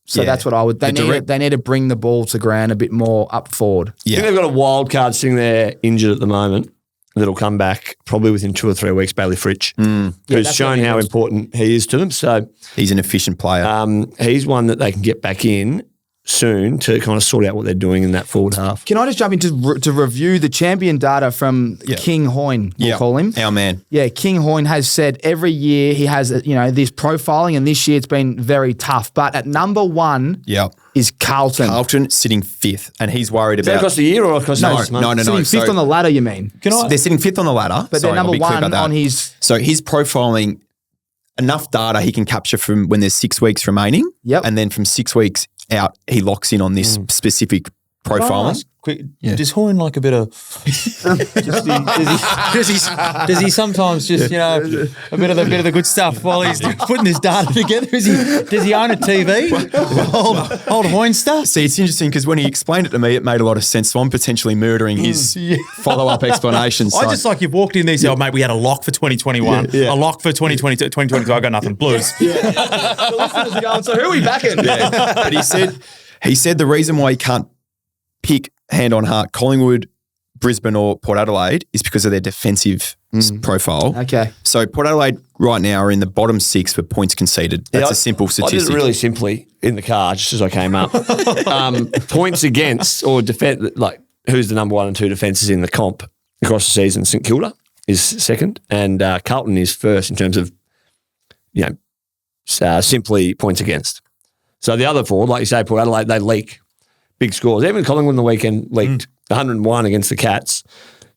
So yeah. that's what I would. They The direct- need to bring the ball to ground a bit more up forward. I think they've got a wild card sitting there injured at the moment that'll come back probably within 2 or 3 weeks, Bailey Fritsch, who's that's shown what he how was. important he is to them. So He's an efficient player. he's one that they can get back in soon to kind of sort out what they're doing in that forward half. Can I just jump into to review the champion data from King Hoyne? We'll call him. Our man. Yeah, King Hoyne has said every year he has this profiling, and this year it's been very tough. But at number 1 Yep. is Carlton. Carlton sitting 5th, and he's worried Is that about. across the year or across No, the month? no. Sitting fifth on the ladder, you mean? They're sitting 5th on the ladder, But they're I'll number be clear 1 about that. on his. So his profiling, enough data he can capture from when there's 6 weeks remaining. Yep. And then from 6 weeks out, he locks in on this specific profiling. Quick, does Hoyne like a bit of? does he sometimes just a bit of the good stuff while he's putting this data together? Does he own a TV? old Hoyne stuff. See, it's interesting because when he explained it to me, it made a lot of sense. So I'm potentially murdering his follow-up explanations. I just like you've walked in there and said, mate, we had a lock for 2021, a lock for 2022, 2022. I got nothing. Blues. The listeners are going, so who are we backing? But he said the reason why he can't pick hand on heart Collingwood, Brisbane or Port Adelaide is because of their defensive profile. Okay. So Port Adelaide right now are in the bottom 6 for points conceded. That's a simple I statistic. did it really simply in the car just as I came up. Points against or defense, like who's the number 1 and 2 defences in the comp across the season? St Kilda is 2nd and Carlton is 1st in terms of, simply points against. So the other four, like you say, Port Adelaide, they leak big scores. Even Collingwood on the weekend leaked 101 against the Cats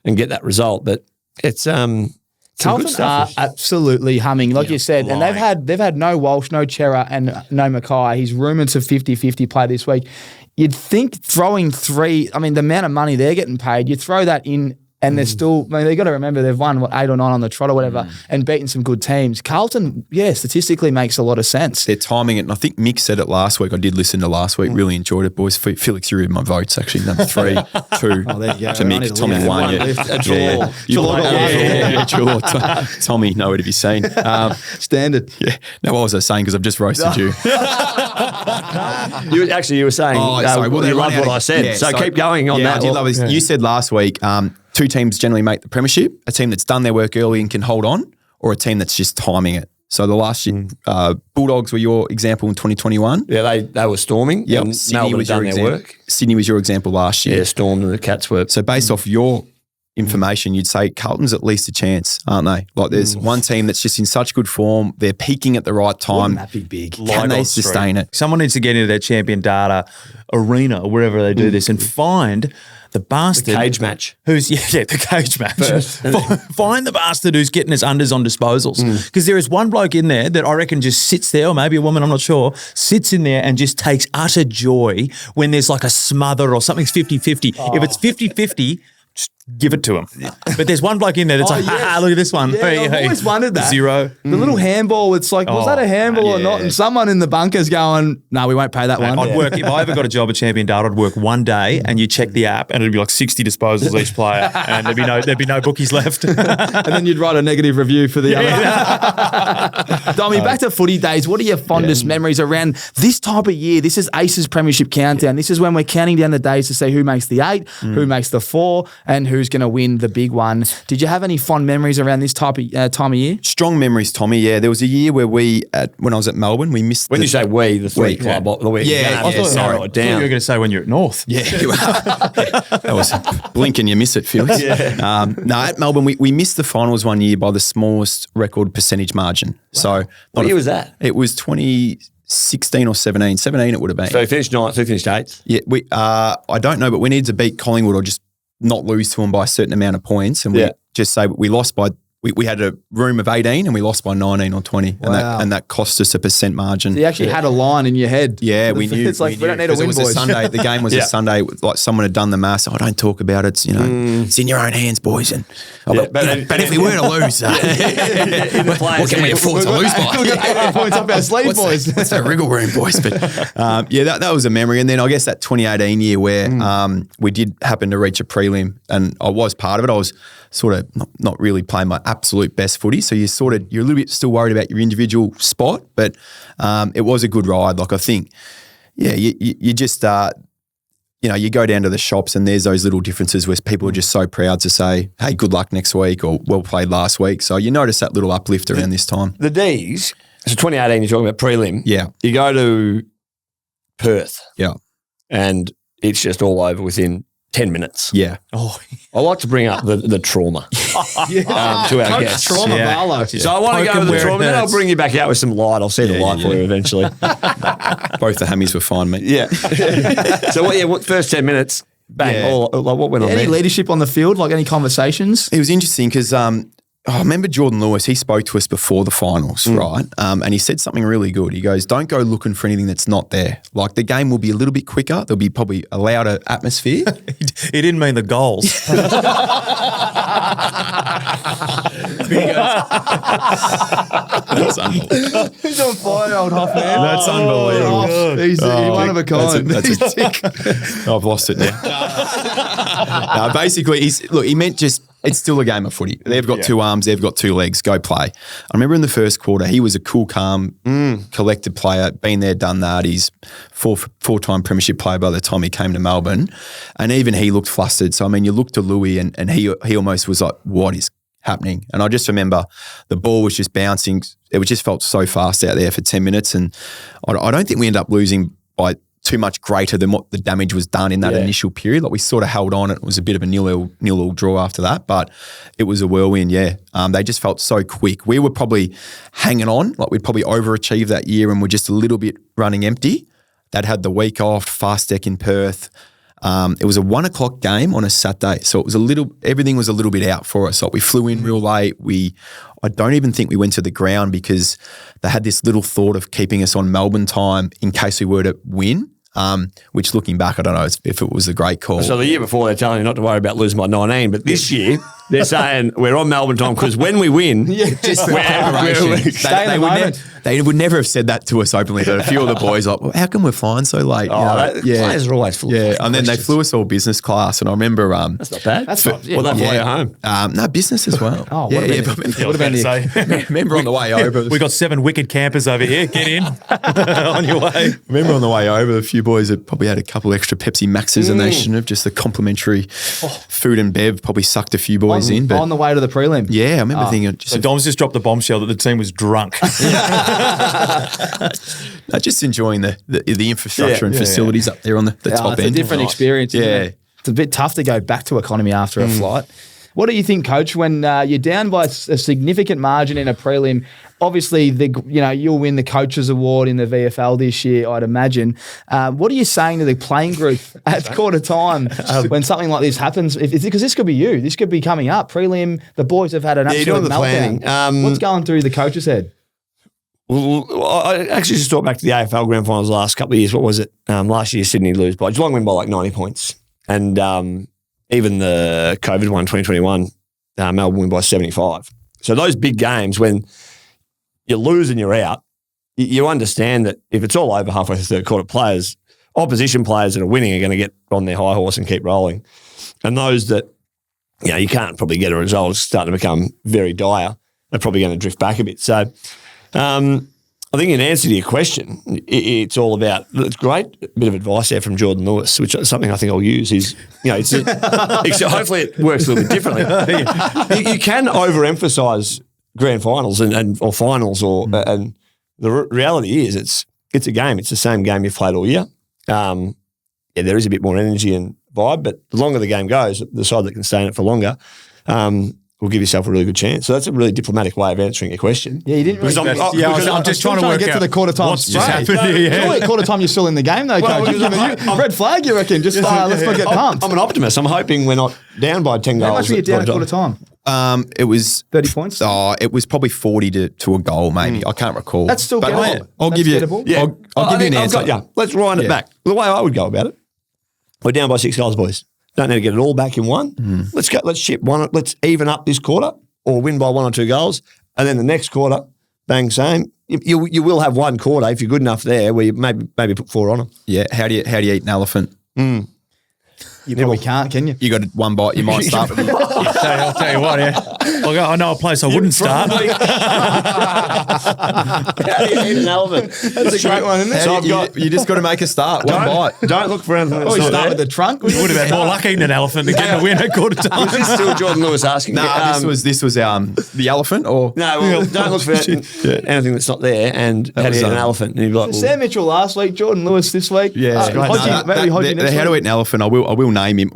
and get that result. But it's Carlton are absolutely humming, like you said, and they've had no Walsh, no Chera, and no Mackay. He's rumoured to 50-50 play this week. You'd think throwing three, I mean, the amount of money they're getting paid, you throw that in and they're still, I mean, they've got to remember they've won, 8 or 9 on the trot or whatever and beaten some good teams. Carlton, statistically makes a lot of sense. They're timing it, and I think Mick said it last week. I did listen to last week, really enjoyed it, boys. Felix, you're in my votes, actually. Number 3, 2 to Mick, Tommy 1. Draw. Tommy, nowhere to be seen. Standard. Yeah. Now, what was I saying? Because I've just roasted you. You were saying, sorry. Well, you loved what I said. Yeah, so keep going on that. I did love this. You said last week, 2 teams generally make the premiership, a team that's done their work early and can hold on, or a team that's just timing it. So the last year, Bulldogs were your example in 2021. Yeah, they were storming. Yeah, Sydney was your example. Sydney was your example last year. Yeah, stormed and the Cats were. So based off your information, you'd say Carlton's at least a chance, aren't they? Like there's one team that's just in such good form. They're peaking at the right time. Wouldn't that be big? Can they sustain it? Someone needs to get into their champion data arena or wherever they do this and find the bastard. The cage match. Who's, the cage match. Find the bastard who's getting his unders on disposals. Because there is one bloke in there that I reckon just sits there, or maybe a woman, I'm not sure, sits in there and just takes utter joy when there's like a smother or something's 50-50. If it's 50-50, just give it to him. But there's one bloke in there that's look at this one. Yeah, I've always wondered that. 0. The little handball, it's like, was that a handball or not? And someone in the bunker's going, no, we won't pay that one. I'd work, if I ever got a job at Champion Data, I'd work one day and you check the app and it'd be like 60 disposals each player and there'd be no bookies left. And then you'd write a negative review for the other. Dommy, back to footy days. What are your fondest memories around this type of year? This is Aces Premiership Countdown. This is when we're counting down the days to see who makes the 8, who makes the 4, and who's going to win the big one. Did you have any fond memories around this type of time of year? Strong memories, Tommy. Yeah, there was a year where when I was at Melbourne, we missed. When you say we, the 3 club, the we. I thought you were going to say when you're at North. Yeah, that was blink and you miss it, Felix. No, at Melbourne, we missed the finals one year by the smallest record percentage margin. Wow. So, what year was that? It was 2016 or 17. 17 it would have been. So you finished 9th, who finished 8th? Yeah, I don't know, but we needed to beat Collingwood or just not lose to them by a certain amount of points. And we just say we lost by, we had a room of 18 and we lost by 19 or 20. Wow. And that cost us a % margin. So you actually had a line in your head. Yeah, we knew. It's like, we don't need a win, boys. boys. Sunday. The game was a Sunday. Like someone had done the maths. Oh, don't talk about it. It's in your own hands, boys. And but if we were to lose, what can we afford to lose by? We'll get 8 points up our sleeve, boys. What's that wriggle room, boys? But that was a memory. And then I guess that 2018 year where we did happen to reach a prelim, and I was part of it. I was sort of not really playing my absolute best footy. So you're a little bit still worried about your individual spot, but it was a good ride. Like I think, you just you go down to the shops and there's those little differences where people are just so proud to say, hey, good luck next week or well played last week. So you notice that little uplift around this time. The D's, so 2018, you're talking about prelim. Yeah. You go to Perth. Yeah. And it's just all over within 10 minutes. Yeah. Oh, I like to bring up the trauma to our guests. Trauma, Barlow. So I want to go with the trauma, then I'll bring you back out with some light. I'll see the light for you eventually. Both the hammies were fine, mate. Yeah. So what first 10 minutes, bang, what went on Any there? leadership on the field, like any conversations? It was interesting because I remember Jordan Lewis, he spoke to us before the finals, right? And he said something really good. He goes, don't go looking for anything that's not there. Like the game will be a little bit quicker. There'll be probably a louder atmosphere. He didn't mean the goals. That's unbelievable. He's on fire, old Hoff, man. That's unbelievable. He's one of a kind. I've lost it now. No, basically, he meant just, it's still a game of footy. They've got 2 arms, they've got 2 legs, go play. I remember in the first quarter, he was a cool, calm, collected player, been there, done that. He's four-time premiership player by the time he came to Melbourne. And even he looked flustered. So, I mean, you look to Louis and he almost was like, what is happening? And I just remember the ball was just bouncing. It just felt so fast out there for 10 minutes. And I don't think we ended up losing by too much greater than what the damage was done in that initial period. Like we sort of held on. It was a bit of a nil-all draw after that, but it was a whirlwind, They just felt so quick. We were probably hanging on, like we'd probably overachieved that year and we're just a little bit running empty. They'd had the week off, fast deck in Perth. It was a 1 o'clock game on a Saturday, so it was everything was a little bit out for us. Like we flew in real late. I don't even think we went to the ground because they had this little thought of keeping us on Melbourne time in case we were to win. Which looking back, I don't know if it was a great call. So the year before they're telling you not to worry about losing by 19, but this year they're saying we're on Melbourne time because when we win, they would never have said that to us openly, but a few of the boys like, well, how come we're flying so late? Players are always full. Yeah, and then they flew us all business class, and I remember that's not bad. That's not. Well, they fly you home. No, business as well. Oh, what Remember on the way over, we got 7 wicked campers over here. Get in on your way. Remember on the way over, a few boys had probably had a couple extra Pepsi Maxes and they shouldn't have. Just the complimentary food and bev probably sucked a few boys in. But on the way to the prelim. Yeah, I remember thinking. So Dom's just dropped the bombshell that the team was drunk. Just enjoying the infrastructure and facilities up there on the top it's end. a different experience. Isn't it? It's a bit tough to go back to economy after a flight. What do you think, Coach, when you're down by a significant margin in a prelim? Obviously, you'll win the Coaches Award in the VFL this year, I'd imagine. What are you saying to the playing group at quarter time when something like this happens? Because this could be you. This could be coming up. Prelim, the boys have had an absolute meltdown. What's going through the coach's head? Well, I actually just thought back to the AFL Grand Finals the last couple of years. What was it? Last year, Sydney lose by Geelong win by like 90 points. And even the COVID one, 2021, Melbourne win by 75. So those big games, when you lose and you're out, you understand that if it's all over halfway through the third quarter, opposition players that are winning are going to get on their high horse and keep rolling. And those that, you can't probably get a result, it's starting to become very dire, they're probably going to drift back a bit. So I think in answer to your question, it's all about, it's great bit of advice there from Jordan Lewis, which is something I think I'll use is, hopefully it works a little bit differently. You can overemphasize grand finals or finals and the reality is it's a game. It's the same game you've played all year. There is a bit more energy and vibe, but the longer the game goes, the side that can stay in it for longer, will give yourself a really good chance. So that's a really diplomatic way of answering your question. Yeah, you didn't really I'm just trying to work get out to the quarter time. what's just happened here. Surely at quarter time you're still in the game though, Coach. Red flag, you reckon? Just let's not get pumped. I'm an optimist. I'm hoping we're not down by 10 goals. How much were you down at quarter time? It was 30 points. It was probably 40 to a goal, maybe. I can't recall. That's still gettable. I'll give you. I'll give you an answer. Let's wind it back. The way I would go about it, we're down by 6 goals, boys. Don't need to get it all back in one. Let's go. Let's chip one. Let's even up this quarter, or win by 1 or 2 goals, and then the next quarter, bang, same. You will have one quarter if you're good enough there where you maybe put 4 on them. Yeah. How do you eat an elephant? You probably can't, can you? You got one bite. You might start. I'll tell you what. Yeah, I know a place I wouldn't start. How do you eat an elephant? That's a great one, isn't it? So You just got to make a start. One bite. Don't look for anything. You start with the trunk. You would have had more luck eating an elephant than getting a win at quarter time. Is this still Jordan Lewis asking? No, this was the elephant or no. Well, don't look for anything that's not there. And how to eat an elephant? And you'd be like, Sam Mitchell last week, Jordan Lewis this week. Yeah, Hodgie how to eat an elephant. I will name him.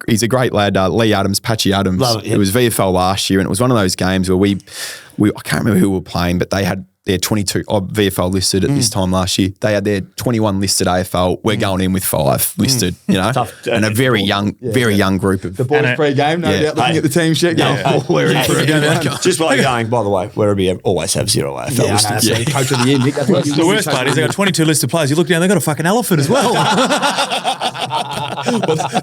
He's a great lad. Lee Adams, Patchy Adams. Love it, yeah. It was VFL last year, and it was one of those games where we I can't remember who we were playing, but they had their 22 VFL listed at this time last year. They had their 21 listed AFL. We're going in with 5 listed, Tough. and a very young group of the boys pre-game, no doubt looking at the team sheet. Just while you're going, by the way, Werribee always have 0 AFL listed. Coach of the year, Nick. The worst part is they got 22 listed players. You look down, they got a fucking elephant as well.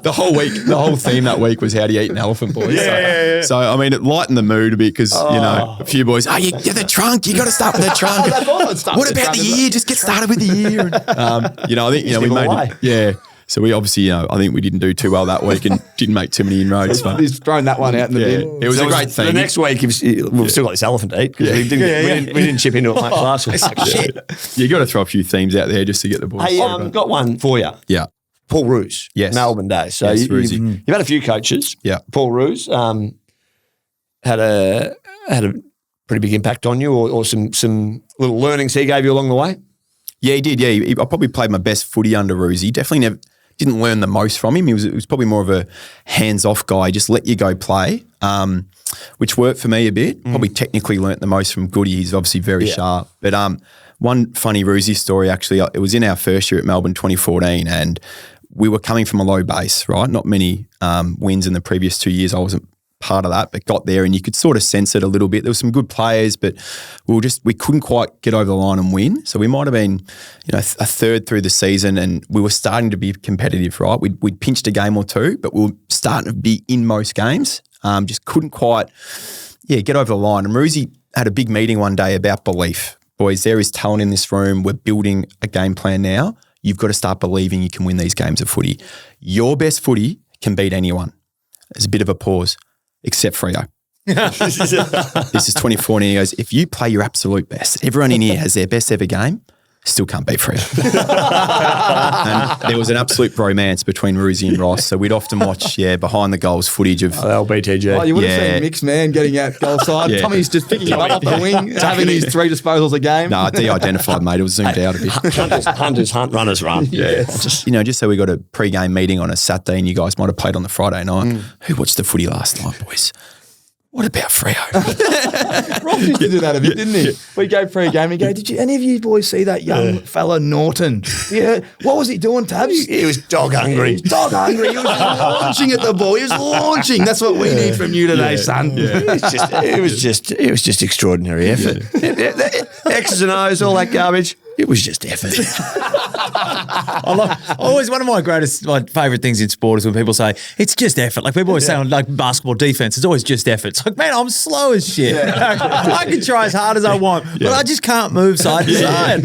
The whole theme that week was how do you eat an elephant, boys? So I mean, it lightened the mood a bit because a few boys, you're the trunk. You got to start with the trunk. What about the year? Just get started with the year. I think we made it. So we obviously, I think we didn't do too well that week and didn't make too many inroads. He's thrown that one out in the bin. It was a great thing. The next week, we've still got this elephant to eat because we didn't chip into it much last week. Shit. You got to throw a few themes out there just to get the boys. Hey, got one for you. Yeah. Paul Roos, yes. Melbourne Day. So yes, you've had a few coaches. Yeah. Paul Roos had a pretty big impact on you or some little learnings he gave you along the way? Yeah, he did. Yeah, I probably played my best footy under Roosie. Definitely didn't learn the most from him. He was probably more of a hands-off guy, just let you go play, which worked for me a bit. Probably technically learnt the most from Goody. He's obviously very sharp. But one funny Roosie story, actually, it was in our first year at Melbourne 2014, and we were coming from a low base, right? Not many wins in the previous 2 years. I wasn't part of that, but got there and you could sort of sense it a little bit. There were some good players, but we couldn't quite get over the line and win. So we might have been, a third through the season, and we were starting to be competitive, right? We'd pinched a game or two, but we were starting to be in most games. Just couldn't quite, get over the line. And Roosie had a big meeting one day about belief. Boys, there is talent in this room. We're building a game plan now. You've got to start believing you can win these games of footy. Your best footy can beat anyone. There's a bit of a pause. Except Freo. This is 2014. He goes, if you play your absolute best, everyone in here has their best ever game, still can't beat Freo. And there was an absolute bromance between Roosie and Ross. So we'd often watch, behind the goals footage of LBTG. Oh, you would have seen Mick's man getting out goal side. Yeah. Tommy's just picking him up the wing, having his 3 disposals a game. No, de-identified, mate. It was zoomed out a bit. Hunters hunt, runners run. Yeah. Just so we got a pre-game meeting on a Saturday and you guys might have played on the Friday night. Who watched the footy last night, boys? What about Freo? Ross used to do that a bit, didn't he? We go pre-game and go, did you any of you boys see that young fella Norton? Yeah. What was he doing, Tabs? He was dog hungry. He was dog hungry. He was launching at the ball. He was launching. That's what we need from you today, son. Yeah. It was just extraordinary effort. X's and O's, all that garbage. It was just effort. Always one of my favourite things in sport is when people say, it's just effort. Like people always say on like basketball defence, it's always just effort. It's like, man, I'm slow as shit. I can try as hard as I want, but I just can't move side to side.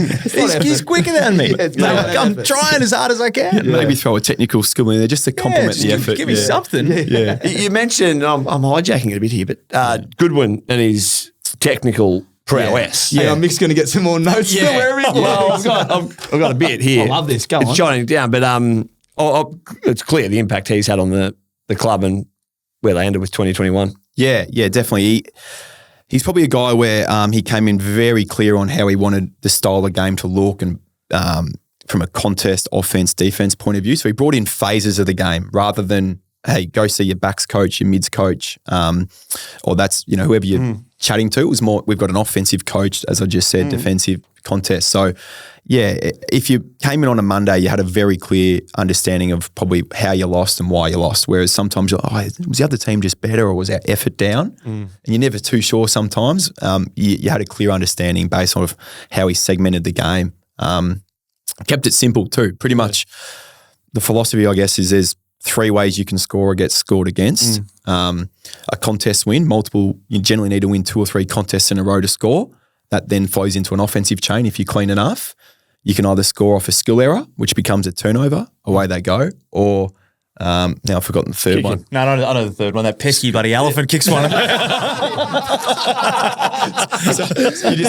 He's quicker than me. I'm trying as hard as I can. Maybe throw a technical skill in there just to complement the effort. Give me something. Yeah. You mentioned, I'm hijacking it a bit here, but Goodwin and his technical prowess. Yeah, Mick's going to get some more notes. Well, I've got a bit here. I love this. Go on. It's jotting it down, but it's clear the impact he's had on the club and where they ended with 2021. Yeah, definitely. He's probably a guy where he came in very clear on how he wanted the style of game to look and from a contest, offense, defense point of view. So he brought in phases of the game rather than, hey, go see your backs coach, your mids coach, or that's, whoever you're chatting to. It was more, we've got an offensive coach, as I just said, defensive contest. So, if you came in on a Monday, you had a very clear understanding of probably how you lost and why you lost. Whereas sometimes you're like, was the other team just better or was our effort down? And you're never too sure sometimes. You had a clear understanding based on how he segmented the game. Kept it simple too. Pretty much the philosophy, I guess, is there's 3 ways you can score or get scored against. A contest win, you generally need to win 2 or 3 contests in a row to score. That then flows into an offensive chain if you're clean enough. You can either score off a skill error, which becomes a turnover, away they go, or now I've forgotten the third one. No, I know the third one. That pesky bloody elephant kicks one. The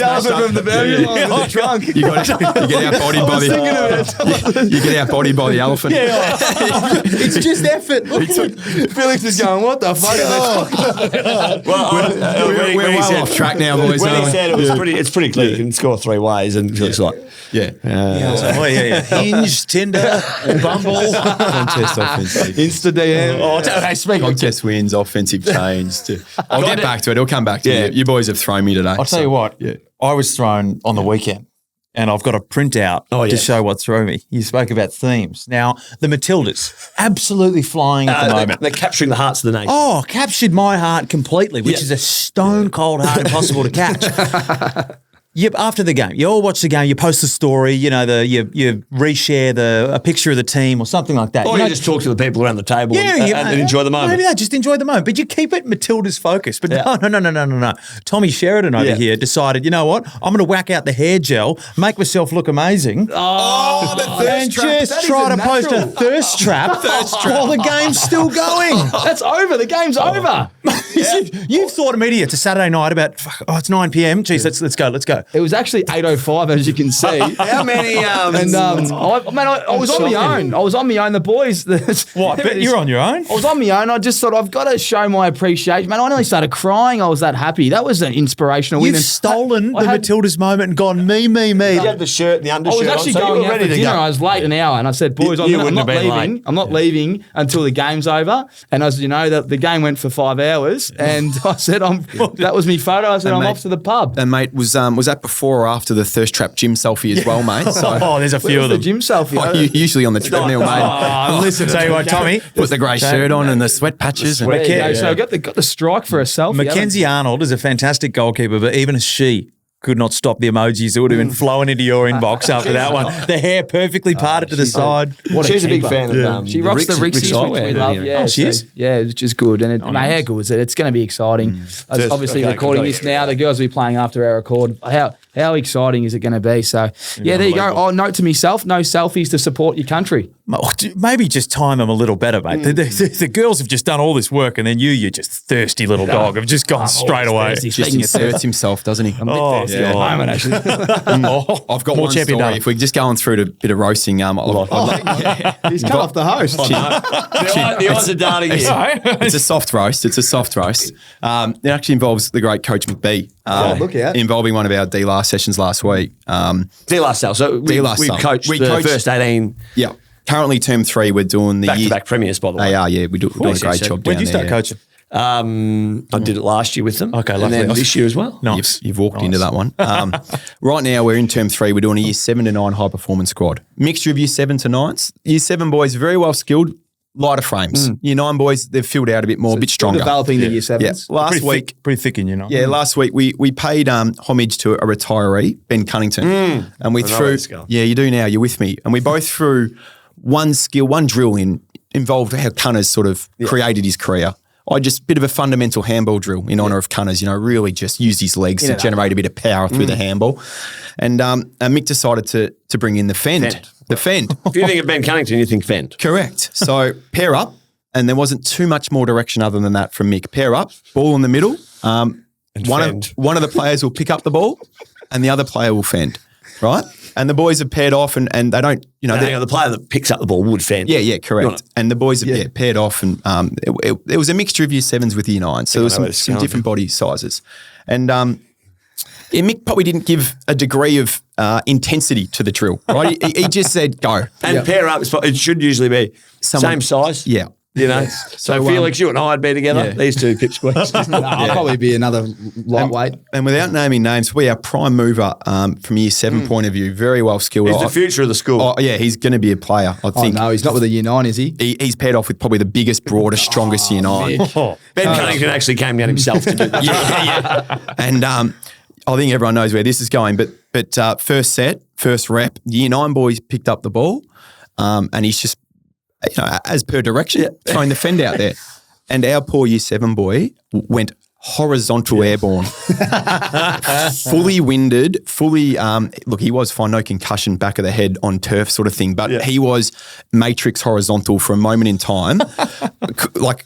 elephant from the very line with the trunk. You get outbodied by you get outbodied by the elephant. It's just effort. Felix is going, what the fuck? We're well off track now, boys. When he said it's pretty clear, you can score 3 ways, and Felix like, Hinge, Tinder, Bumble, contest offensive. Insta DM. Contest wins, offensive chains. I'll get back to it. It'll come back to you. You boys have thrown me today. I'll tell you what. I was thrown on the weekend, and I've got a printout to show what threw me. You spoke about themes. Now, the Matildas, absolutely flying at the moment. They're capturing the hearts of the nation. Oh, captured my heart completely, which is a stone cold heart impossible to catch. Yep, after the game, you all watch the game, you post the story, you reshare a picture of the team or something like that. Or you just talk to the people around the table and enjoy the moment. Maybe just enjoy the moment. But you keep it Matilda's focus. But no. Tommy Sheridan over here decided, you know what, I'm going to whack out the hair gel, make myself look amazing. And just try to post a thirst trap while the game's still going. That's over. The game's over. You've thought immediately, it's a Saturday night about, it's 9 p.m. Jeez, let's go. It was actually 8:05, as you can see. How many? I was on my own. I was on my own. The boys. What? I bet you're on your own. I was on my own. I just thought I've got to show my appreciation. Man, I nearly started crying. I was that happy. That was an inspirational win. You've stolen the Matilda's moment and gone me. You had the shirt and the I undershirt was actually on, so you going were out ready for to dinner. go. I was late an hour, and I said, "Boys, I'm wouldn't not have been leaving. late. I'm not leaving until the game's over." And as you know, the game went for 5 hours, and I said, "That was me photo." I said, "I'm off to the pub." And mate, was that before or after the Thirst Trap gym selfie as well, mate? So Oh, there's a few Where's of the them. gym selfie? usually on the treadmill, mate. Oh, listen, tell you what, Tommy. Put the grey shirt on and the sweat patches. There you go. Yeah. So I got the strike for a selfie. Mackenzie Arnold is a fantastic goalkeeper, but even she could not stop the emojis that would have been flowing into your inbox after that one. The hair perfectly parted to the side. She's a big fan of She rocks the RIXX Eyewear, which we doesn't love. she? Yeah, she is? Yeah, which is good. And how good is it? It's going to be exciting. Obviously, Okay, recording this now. The girls will be playing after our record. How exciting is it going to be? So, yeah, there you go. Oh, note to myself, no selfies to support your country. Maybe just time them a little better, mate. The girls have just done all this work, and then you just thirsty little dog, have just gone straight away. thirsty. Just Speaking of inserts himself, doesn't he? I'm a bit thirsty at the moment, actually. I've got More one champion story. done. If we're just going through a bit of roasting, He's cut off the host. The odds are darting here. it's a soft roast. It's a soft roast. It actually involves the great Coach McBee. look out. Involving one of our D-Last sessions last week. D-Last sale. So we've D-Last coached we the coached- first 18 Yeah. Currently, term 3, we're doing the back-to-back premiers, by the way. They are, yeah. We're doing a great job When down did you start there. coaching? I did it last year with them. Okay, and lovely. then this year as well. Nice. You've walked into that one. Right now, we're in term 3. We're doing a year 7 to 9 high performance squad. Mixture of year 7 to 9s. Year 7 boys, very well skilled, lighter frames. Year 9 boys, they've filled out a bit more, a bit stronger. Developing the year sevens. Yeah. Last Pretty week, thick, pretty thick in you know. yeah, last week we paid homage to a retiree, Ben Cunnington, and we I know where threw. this is going. Yeah, you do now. You're with me, and we both threw one skill, one drill involved how Cunners sort of created his career. I just bit of a fundamental handball drill in honour of Cunners. Really just used his legs to generate a bit of power through the handball, and Mick decided to bring in the fend. The fend. If you think of Ben Cunnington, you think Fend. Correct. So pair up, and there wasn't too much more direction other than that from Mick. Pair up, ball in the middle. fend. One of the players will pick up the ball, and the other player will fend. Right, and the boys are paired off, and they don't, Hang on, the player that picks up the ball would Fend. yeah, correct. And the boys are paired off, and it was a mixture of year 7s with year 9s, so there I know where was this is some going. different body sizes, and Mick probably didn't give a degree of intensity to the drill. Right, he just said go. And pair up, it should usually be same size. Yeah. So Felix, you and I would be together. yeah. These two pipsqueaks. I'll probably be another lightweight. And without naming names, we are prime mover from year 7 point of view, very well skilled. He's the future of the school. Oh, yeah, he's going to be a player, I Oh, think. no, he's not with a year 9, is he? He's paired off with probably the biggest, broadest, strongest year 9. Ben Cunnington actually came down himself to do that. Yeah. And I think everyone knows where this is going. But first set, first rep, the year 9 boys picked up the ball, and he's just, as per direction, throwing the fend out there. And our poor year 7 boy went horizontal airborne, fully winded, fully, look, he was fine, no concussion, back of the head on turf sort of thing, but he was matrix horizontal for a moment in time,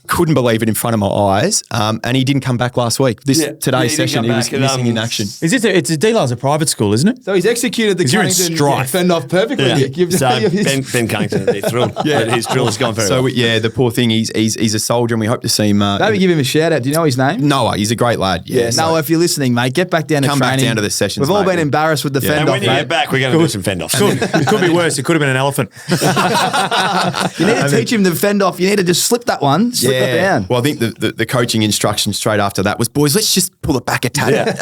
couldn't believe it in front of my eyes, and he didn't come back last week. Today's session, he was missing in action. Is this it's a D-Lars, a private school, isn't it? So he's executed the you're in Cunnington strife. fend off perfectly. Nick. So Ben Cunnington, they're thrilled. His drill has gone very well. So the poor thing, he's a soldier, and we hope to see him. Maybe give him a shout out. Do you know his name? Noah, he's a great lad. Yeah, so- Noah, if you're listening, mate, get back down to Come back training. down to the sessions, We've all mate. been embarrassed with the fend And off, when you mate. get back, we're going to do some fend offs. It could be worse. It could have been an elephant. You need to teach him to fend off. You need to just slip that one, slip it down. Well, I think the coaching instruction straight after that was, boys, let's just pull it back a tad.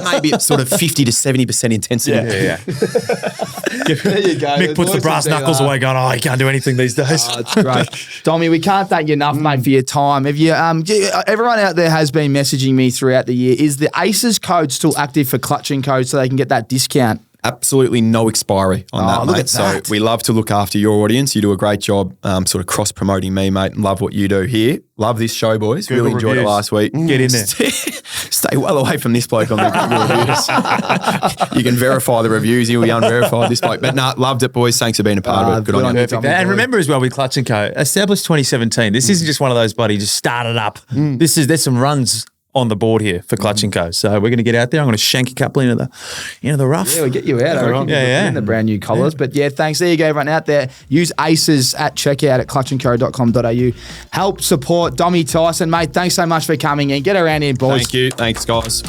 Maybe it's sort of 50 to 70% intensity. Yeah. There you go. Mick puts the brass knuckles away going, you can't do anything these days. Oh, it's great. Tommy, we can't thank you enough, mate, for your time. Have you, everyone out there has been messaging me throughout the year. Is the Aces code still active for clutching codes so they can get that discount? Absolutely no expiry on that, look mate. at that. So we love to look after your audience. You do a great job sort of cross-promoting me, mate, and love what you do here. Love this show, boys. Google really enjoyed it reviews. last week. Get in there. Stay well away from this bloke on the Google reviews. You can verify the reviews. He'll be unverified, this bloke. But loved it, boys. Thanks for being a part of it. Good on you. Tommy. And remember as well with Clutch & Co, established 2017. This isn't just one of those bloody just started up. There's some runs on the board here for Clutch & Co. So we're going to get out there. I'm going to shank a couple into the rough. Yeah, we'll get you out. I reckon. Yeah. In the brand new collars. Yeah. But yeah, thanks. There you go, everyone out there. Use Aces at checkout at clutchandco.com.au. Help support Dommy Tyson, mate. Thanks so much for coming in. Get around here, boys. Thank you. Thanks, guys.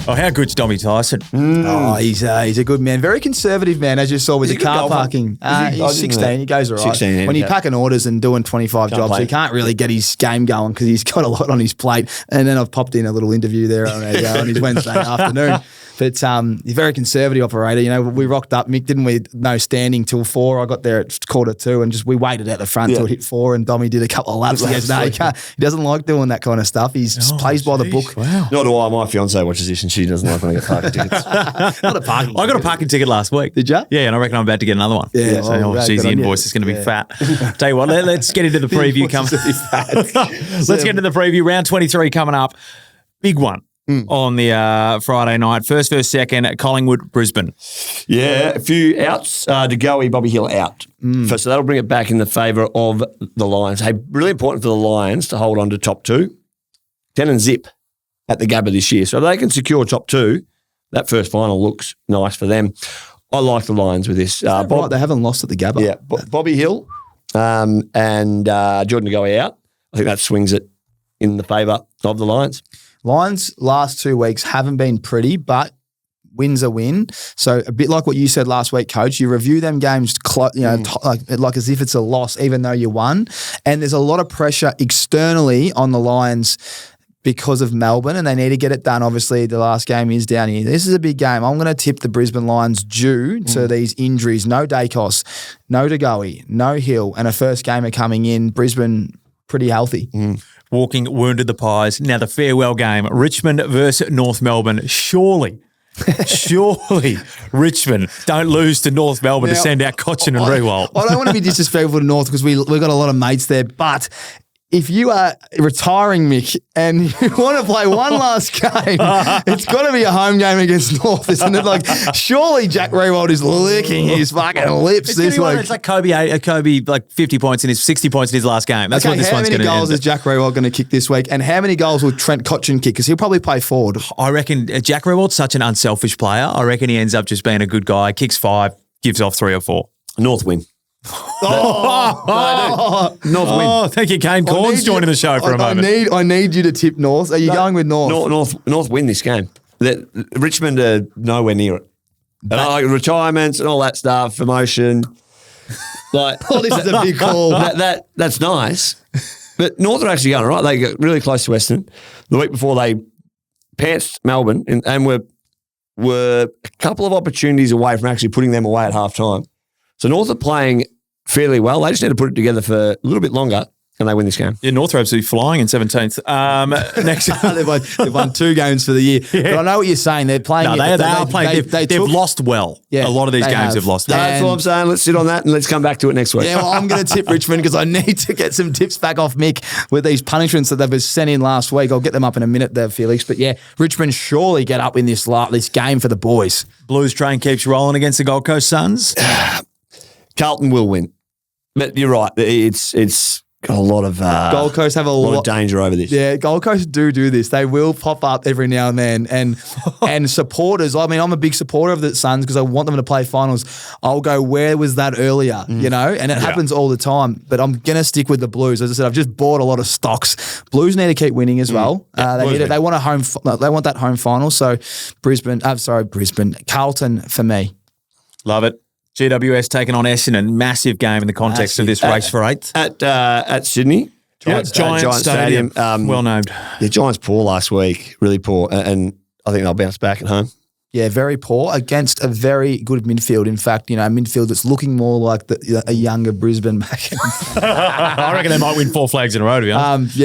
Oh, how good's Dommy Tyson? Oh, he's a good man. Very conservative man, as you saw with the car parking. He's 16. He goes all right. 16, when you're packing orders and doing 25 jobs, he can't really get his game going because he's got a lot on his plate. And then I've popped in a little interview there on his Wednesday afternoon. But he's a very conservative operator. You know, we rocked up, Mick, didn't we? No standing till 4. I got there at 1:45 and we waited at the front till it hit 4 and Dommy did a couple of laps. He goes, no, he doesn't like doing that kind of stuff. He plays by the book. Wow. Nor do I. My fiance watches this and she doesn't like when I get parking tickets. Not a parking I got a parking ticket last week. Did you? Yeah, and I reckon I'm about to get another one. Yeah, so, geez, the invoice is going to be fat. Tell you what, let's get into the preview. Let's get into the preview. Round 23 coming up. Big one. On the Friday night. First, second, Collingwood, Brisbane. Yeah, a few outs. DeGoey, Bobby Hill out. So that'll bring it back in the favour of the Lions. Hey, really important for the Lions to hold on to top 2. 10 and zip at the Gabba this year. So if they can secure top 2, that first final looks nice for them. I like the Lions with this. Right, they haven't lost at the Gabba. Yeah, Bobby Hill and Jordan DeGoey out. I think that swings it in the favour of the Lions. Lions last 2 weeks haven't been pretty, but win's a win. So a bit like what you said last week, Coach, you review them games like as if it's a loss, even though you won. And there's a lot of pressure externally on the Lions because of Melbourne, and they need to get it done. Obviously, the last game is down here. This is a big game. I'm going to tip the Brisbane Lions due to these injuries. No Dacos, no DeGoey, no Hill, and a first gamer coming in. Brisbane pretty healthy. Walking wounded the Pies. Now the farewell game, Richmond versus North Melbourne. Surely Richmond don't lose to North Melbourne to send out Cochin and Rewalt. I don't want to be disrespectful to North because we've got a lot of mates there, but if you are retiring, Mick, and you want to play one last game, it's got to be a home game against North, isn't it? Like, surely Jack Rewalt is licking his fucking lips this week. It's like Kobe like 50 points in his 60 points in his last game. That's what this one's going to How many goals is Jack Rewalt going to kick this week? And how many goals will Trent Cotchin kick? Because he'll probably play forward. I reckon Jack Rewalt's such an unselfish player. I reckon he ends up just being a good guy, kicks 5, gives off 3 or 4. North win. North win. Oh, thank you, Kane Corns joining the show for a moment. I need you to tip North. Are you going with North? North win this game. Richmond are nowhere near it. And retirements and all that stuff, promotion. This is a big call. That's nice. But North are actually going all right. They got really close to Western. The week before they pantsed Melbourne and were a couple of opportunities away from actually putting them away at half time. So North are playing fairly well. They just need to put it together for a little bit longer and they win this game. Yeah, North are absolutely flying in 17th. Next, they've won 2 games for the year. Yeah. But I know what you're saying. They're playing. No, they are playing. They've lost well. Yeah, a lot of these games have lost well. That's what I'm saying. Let's sit on that and let's come back to it next week. Yeah, well, I'm going to tip Richmond because I need to get some tips back off Mick with these punishments that they've sent in last week. I'll get them up in a minute there, Felix. But yeah, Richmond surely get up in this game for the boys. Blues train keeps rolling against the Gold Coast Suns. Carlton will win. But you're right. It's got a lot of Gold Coast have a lot of danger over this. Yeah, Gold Coast do this. They will pop up every now and then. And supporters, I mean, I'm a big supporter of the Suns because I want them to play finals. I'll go, where was that earlier? You know? And it happens all the time. But I'm going to stick with the Blues. As I said, I've just bought a lot of stocks. Blues need to keep winning as well. They want that home final. So Brisbane, Carlton for me. Love it. GWS taking on Essendon. Massive game in the context of this race for 8th. At Sydney. Giants Stadium. Well named. Yeah, Giants poor last week. Really poor. And I think they'll bounce back at home. Yeah, very poor against a very good midfield. In fact, a midfield that's looking more like a younger Brisbane back. I reckon they might win 4 flags in a row, to be honest.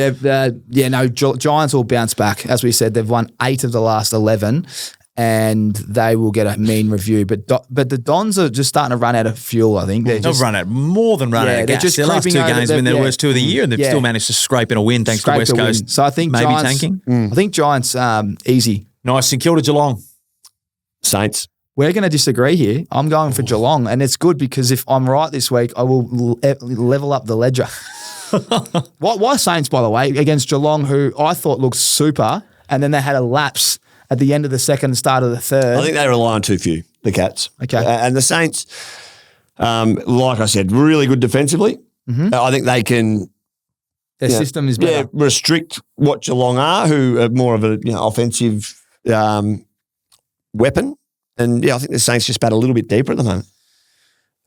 Giants will bounce back. As we said, they've won 8 of the last 11. And they will get a mean review. But the Dons are just starting to run out of fuel, I think. They've run out of gas. Their last 2 games have been their worst 2 of the year, and they've still managed to scrape in a win thanks to West Coast. So I think maybe Giants, tanking. I think Giants easy. Nice. St Kilda Geelong. Saints. We're going to disagree here. I'm going for Geelong, and it's good because if I'm right this week, I will level up the ledger. Why Saints, by the way, against Geelong, who I thought looked super, and then they had a lapse at the end of the second, start of the third. I think they rely on too few, the Cats. Okay. And the Saints, like I said, really good defensively. I think they can Their system is better. restrict what Geelong are, who are more of an offensive weapon. And, I think the Saints just bat a little bit deeper at the moment.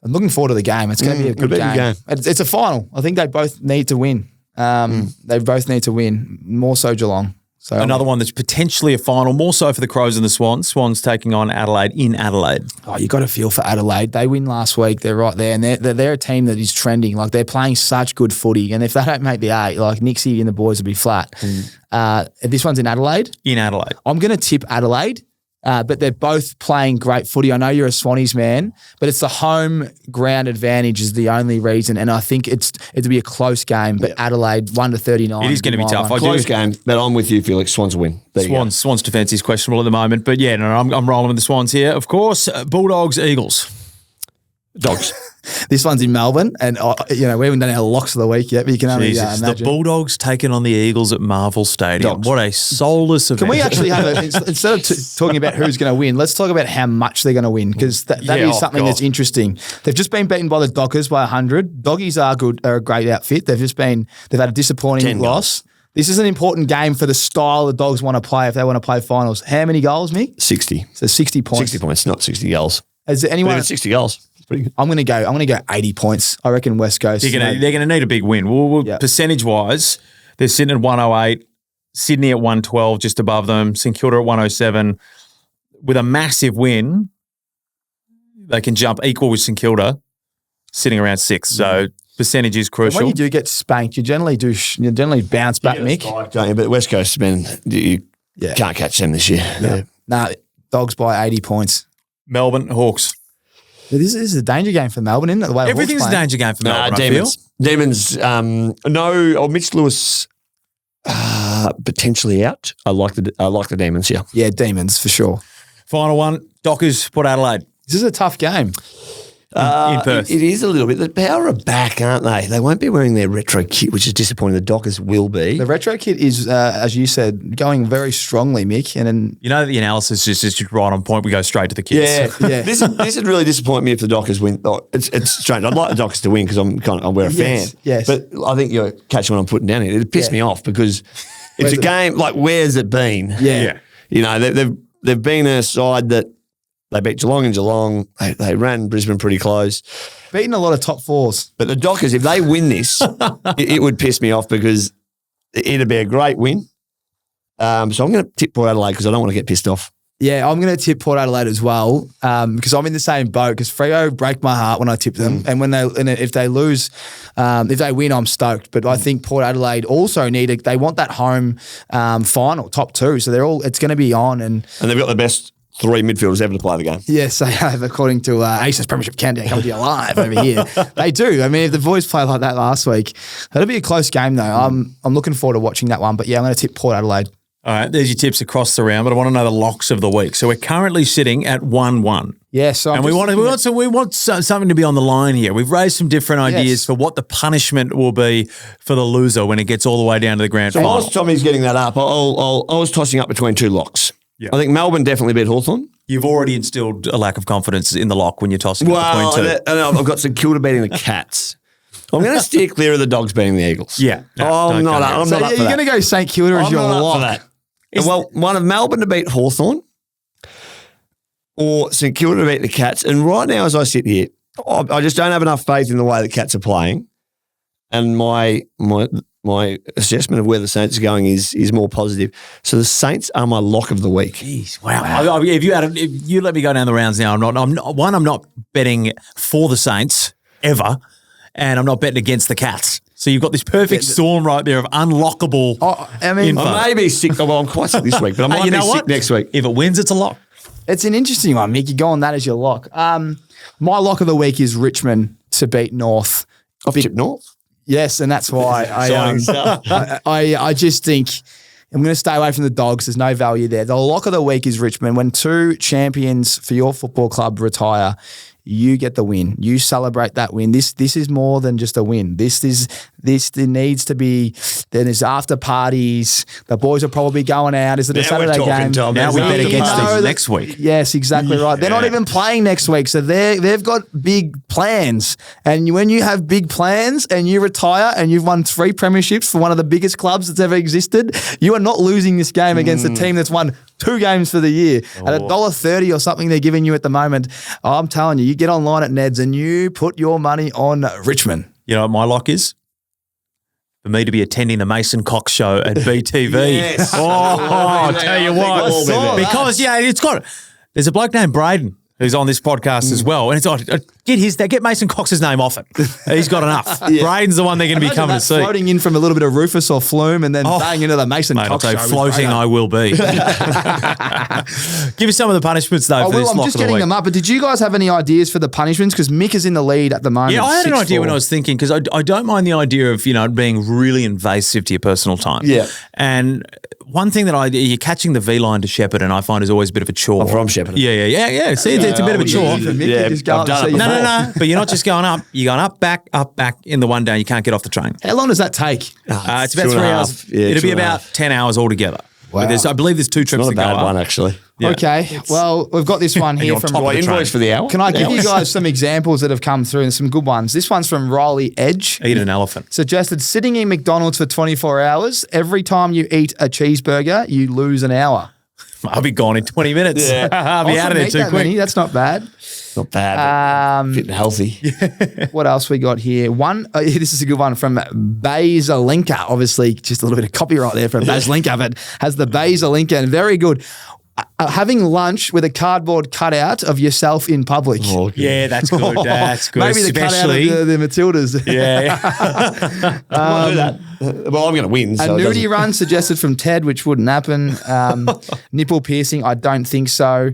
I'm looking forward to the game. It's going to be a good game. It's a final. I think they both need to win. They both need to win, more so Geelong. So Another one that's potentially a final, more so for the Crows and the Swans. Swans taking on Adelaide in Adelaide. Oh, you got a feel for Adelaide. They win last week. They're right there, and they're a team that is trending. Like, they're playing such good footy, and if they don't make the 8, like Nixie and the boys will be flat. This one's in Adelaide. In Adelaide. I'm going to tip Adelaide. But they're both playing great footy. I know you're a Swannies man, but it's the home ground advantage is the only reason, and I think it'll be a close game. But Adelaide 1-39. It is going to be tough. Close game, but I'm with you, Felix. Swans will win. There you go. Swans defence is questionable at the moment, but yeah, no, I'm rolling with the Swans here. Of course, Bulldogs, Eagles. Dogs. This one's in Melbourne, and we haven't done our locks of the week yet, but you can only Jesus, the imagine. Bulldogs taking on the Eagles at Marvel Stadium. Dogs. What a soulless event. Can we actually have instead of talking about who's going to win, let's talk about how much they're going to win, because that is something that's interesting. They've just been beaten by the Dockers by 100. Doggies are a great outfit. They've had a disappointing loss. This is an important game for the style the Dogs want to play if they want to play finals. How many goals, Mick? 60. So 60 points. 60 points, not 60 goals. Is there anyone? But 60 goals. It's pretty good. I'm going to go 80 points. I reckon West Coast. They're going to need a big win. Percentage-wise, they're sitting at 108, Sydney at 112, just above them, St Kilda at 107. With a massive win, they can jump equal with St Kilda, sitting around 6. So percentage is crucial. When you do get spanked, you generally bounce back, Mick. Don't you? But West Coast, man, you can't catch them this year. Yeah. Nah, Dogs by 80 points. Melbourne, Hawks. This is a danger game for Melbourne, isn't it? The way the Everything's Hawks a danger game for Melbourne, I feel. Demons, Mitch Lewis potentially out. I like the Demons, yeah. Yeah, Demons for sure. Final one, Dockers, Port Adelaide. This is a tough game. In Perth. It is a little bit. The Power are back, aren't they? They won't be wearing their retro kit, which is disappointing. The Dockers will be. The retro kit is, as you said, going very strongly, Mick. And then The analysis is just right on point. We go straight to the kids. Yeah. This would really disappoint me if the Dockers win. Oh, it's strange. I'd like the Dockers to win because we're a fan. Yes. But I think you're catching what I'm putting down here. It pissed me off because it's a game like, where's it been? Yeah. They've been a side that they beat Geelong in Geelong. They ran Brisbane pretty close. Beating a lot of top fours. But the Dockers, if they win this, it would piss me off because it'd be a great win. So I'm going to tip Port Adelaide because I don't want to get pissed off. Yeah, I'm going to tip Port Adelaide as well because I'm in the same boat because Freo break my heart when I tip them. And if they lose, if they win, I'm stoked. But I think Port Adelaide also they want that home final, top 2. So it's going to be on. And they've got the best 3 midfielders ever to play the game. Yes, they have, according to Aces Premiership Countdown, coming to you live over here. They do. I mean, if the boys play like that last week, that'll be a close game though. I'm looking forward to watching that one. But yeah, I'm going to tip Port Adelaide. All right, there's your tips across the round, but I want to know the locks of the week. So we're currently sitting at 1-1. Yeah, so we want something to be on the line here. We've raised some different ideas for what the punishment will be for the loser when it gets all the way down to the grand final. Whilst Tommy's getting that up, I was tossing up between 2 locks. Yeah. I think Melbourne definitely beat Hawthorn. You've already instilled a lack of confidence in the lock when you're tossing up between 2. I've got St Kilda beating the Cats. I'm going to steer clear of the Dogs beating the Eagles. Yeah. I'm not up for that. You're going to go St Kilda as your lock. For that. One of Melbourne to beat Hawthorn or St Kilda to beat the Cats. And right now, as I sit here, I just don't have enough faith in the way the Cats are playing. And my assessment of where the Saints are going is more positive. So the Saints are my lock of the week. Jeez, wow. If you let me go down the rounds now, I'm not betting for the Saints ever, and I'm not betting against the Cats. So you've got this perfect storm right there of unlockable info. I may be sick. Well, I'm quite sick this week, but I might be sick next week. If it wins, it's a lock. It's an interesting one, Mick. You go on that as your lock. My lock of the week is Richmond to beat North. I've tipped North. Yes, and that's why I just think I'm going to stay away from the Dogs. There's no value there. The lock of the week is Richmond. When 2 champions for your football club retire, you get the win. You celebrate that win. This is more than just a win. This is there needs to be, then there's after parties. The boys are probably going out. Is it a Now we're Saturday talking, game? Tom. Now we There's bet after against parties. them next week. Yes, exactly right. They're not even playing next week, so they've got big plans. And when you have big plans and you retire and you've won 3 premierships for one of the biggest clubs that's ever existed, you are not losing this game against a team that's won 2 games for the year at $1.30 or something they're giving you at the moment. I'm telling you, you get online at Neds and you put your money on Richmond. You know what my lock is? For me to be attending the Mason Cox show at BTV. Yes. Oh, I'll tell you what. we'll all be there. Because, there's a bloke named Braden who's on this podcast as well. And it's like, get Mason Cox's name off it. He's got enough. Braden's the one they're going to be Imagine coming that to see. floating in from a little bit of Rufus or Flume and then bang into the Mason Mate, I'll Cox tell you, show. floating I will be. Give us some of the punishments, though, for this I'm lock just of the getting week. them up. But did you guys have any ideas for the punishments? Because Mick is in the lead at the moment. Yeah, I had an idea 6-4. when I was thinking, because I don't mind the idea of, being really invasive to your personal time. Yeah. And one thing that you're catching the V line to Sheridan, I find is always a bit of a chore. I'm from Sheridan. Yeah. See, it's a bit of a chore. For Mick to just go up and see you No, fall. no. But you're not just going up. You're going up, back in the one day. You can't get off the train. How long does that take? It's about 2.5. 3 hours. Yeah, It'll be 2.5. about 10 hours altogether. Wow. But I believe there's 2 trips Not to a go bad up. one, actually. Yeah. Okay. Well, we've got this one here you're on from. top Do I of the invoice train. for the hour? Can I give you guys some examples that have come through and some good ones? This one's from Riley Edge. Eat an elephant. Suggested sitting in McDonald's for 24 hours. Every time you eat a cheeseburger, you lose an hour. I'll be gone in 20 minutes. Yeah. I'll be I out of couldn't there eat too that quick. many. That's not bad. Not bad. But fit and healthy. What else we got here? One, this is a good one from Bazalinka. Obviously, just a little bit of copyright there from Bazalinka, but has the Bazalinka and very good. Having lunch with a cardboard cutout of yourself in public. Oh, good. Yeah, that's good. That's good. Maybe the cutout Especially, of the Matildas. yeah. I'll do that. Well, I'm going to win. A So it nudie doesn't- run suggested from Ted, which wouldn't happen. Nipple piercing, I don't think so.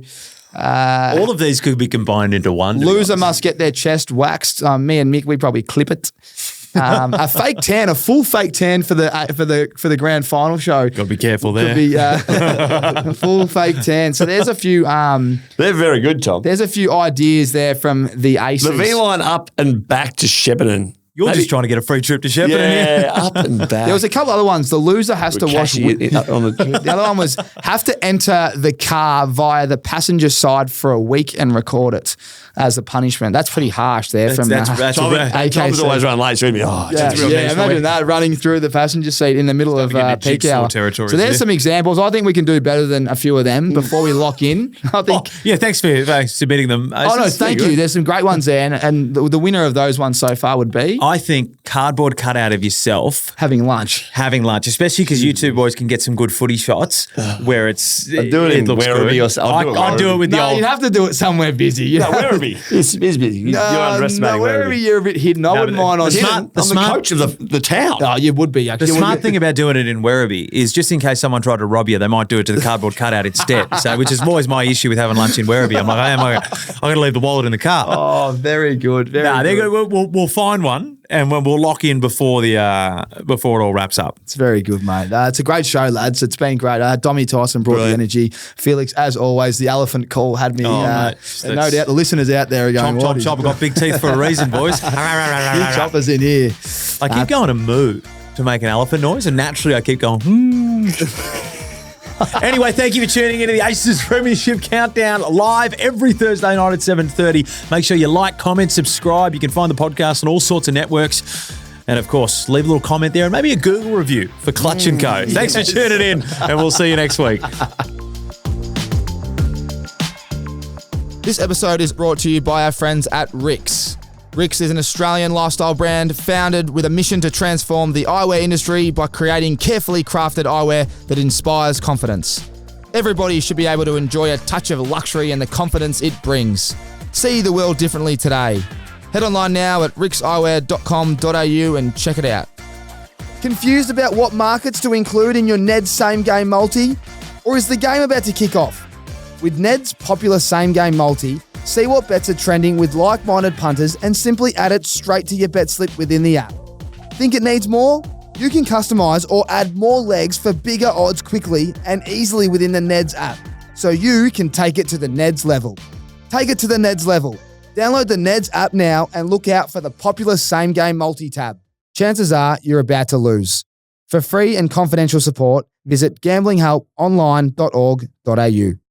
All of these could be combined into one. to be Loser honest. must get their chest waxed. Me and Mick, we probably clip it. A fake tan, a full fake tan for the grand final show. Got to be careful there. Could be a full fake tan. So there's a few. They're very good, Tom. There's a few ideas there from the Aces. The V line up and back to Sheridan. You're just trying to get a free trip to Sheridan. Yeah, up and back. There was a couple other ones. The loser has to wash. Cashy on the The other one was have to enter the car via the passenger side for a week and record it as a punishment. That's pretty harsh there from That's Tom, AKC. Tom's always run late, so he'd be, Imagine that running through the passenger seat in the middle of getting into peak jigsaw hour. territories So there's there. some examples. I think we can do better than a few of them before we lock in. I think. Yeah, thanks for submitting them. Oh no, thank you. There's some great ones there, and the winner of those ones so far would be I think cardboard cutout of yourself having lunch. having lunch, especially because you two boys can get some good footy shots where it's do it in looks Werribee good. or so- I'll do it I'd do it with the No, old. you'd have to do it somewhere busy. You know? Werribee. It's busy. You're underestimating wherever Werribee. you're a bit hidden. I wouldn't but mind on the hidden. smart- the I'm smart- the coach of the town. Oh, you would be The actually. smart thing about doing it in Werribee is just in case someone tried to rob you, they might do it to the cardboard cutout instead. So, which is always my issue with having lunch in Werribee. I'm like, hey, I'm going to leave the wallet in the car. Oh, very good. Very Nah, good. we'll find one and we'll lock in before before it all wraps up. It's very good, mate. It's a great show, lads. It's been great. Dommy Tyson brought the energy. Felix, as always, the elephant call had me. mate, and no doubt the listeners out there are going, Chomp, what chomp, is- chomp. I've got big teeth for a reason, boys. Big choppers in here. I keep going to moo to make an elephant noise, and naturally I keep going, Anyway, thank you for tuning into the Aces Premiership Countdown live every Thursday night at 7:30. Make sure you like, comment, subscribe. You can find the podcast on all sorts of networks. And of course, leave a little comment there and maybe a Google review for Clutch & Co. Thanks for tuning in, and we'll see you next week. This episode is brought to you by our friends at RIXX. RIXX is an Australian lifestyle brand founded with a mission to transform the eyewear industry by creating carefully crafted eyewear that inspires confidence. Everybody should be able to enjoy a touch of luxury and the confidence it brings. See the world differently today. Head online now at rixeyewear.com.au and check it out. Confused about what markets to include in your Neds Same Game Multi? Or is the game about to kick off? With Neds' popular Same Game Multi, see what bets are trending with like-minded punters and simply add it straight to your bet slip within the app. Think it needs more? You can customize or add more legs for bigger odds quickly and easily within the Neds app, so you can take it to the Neds level. Take it to the Neds level. Download the Neds app now and look out for the popular Same Game Multi tab. chances are you're about to lose. For free and confidential support, visit gamblinghelponline.org.au.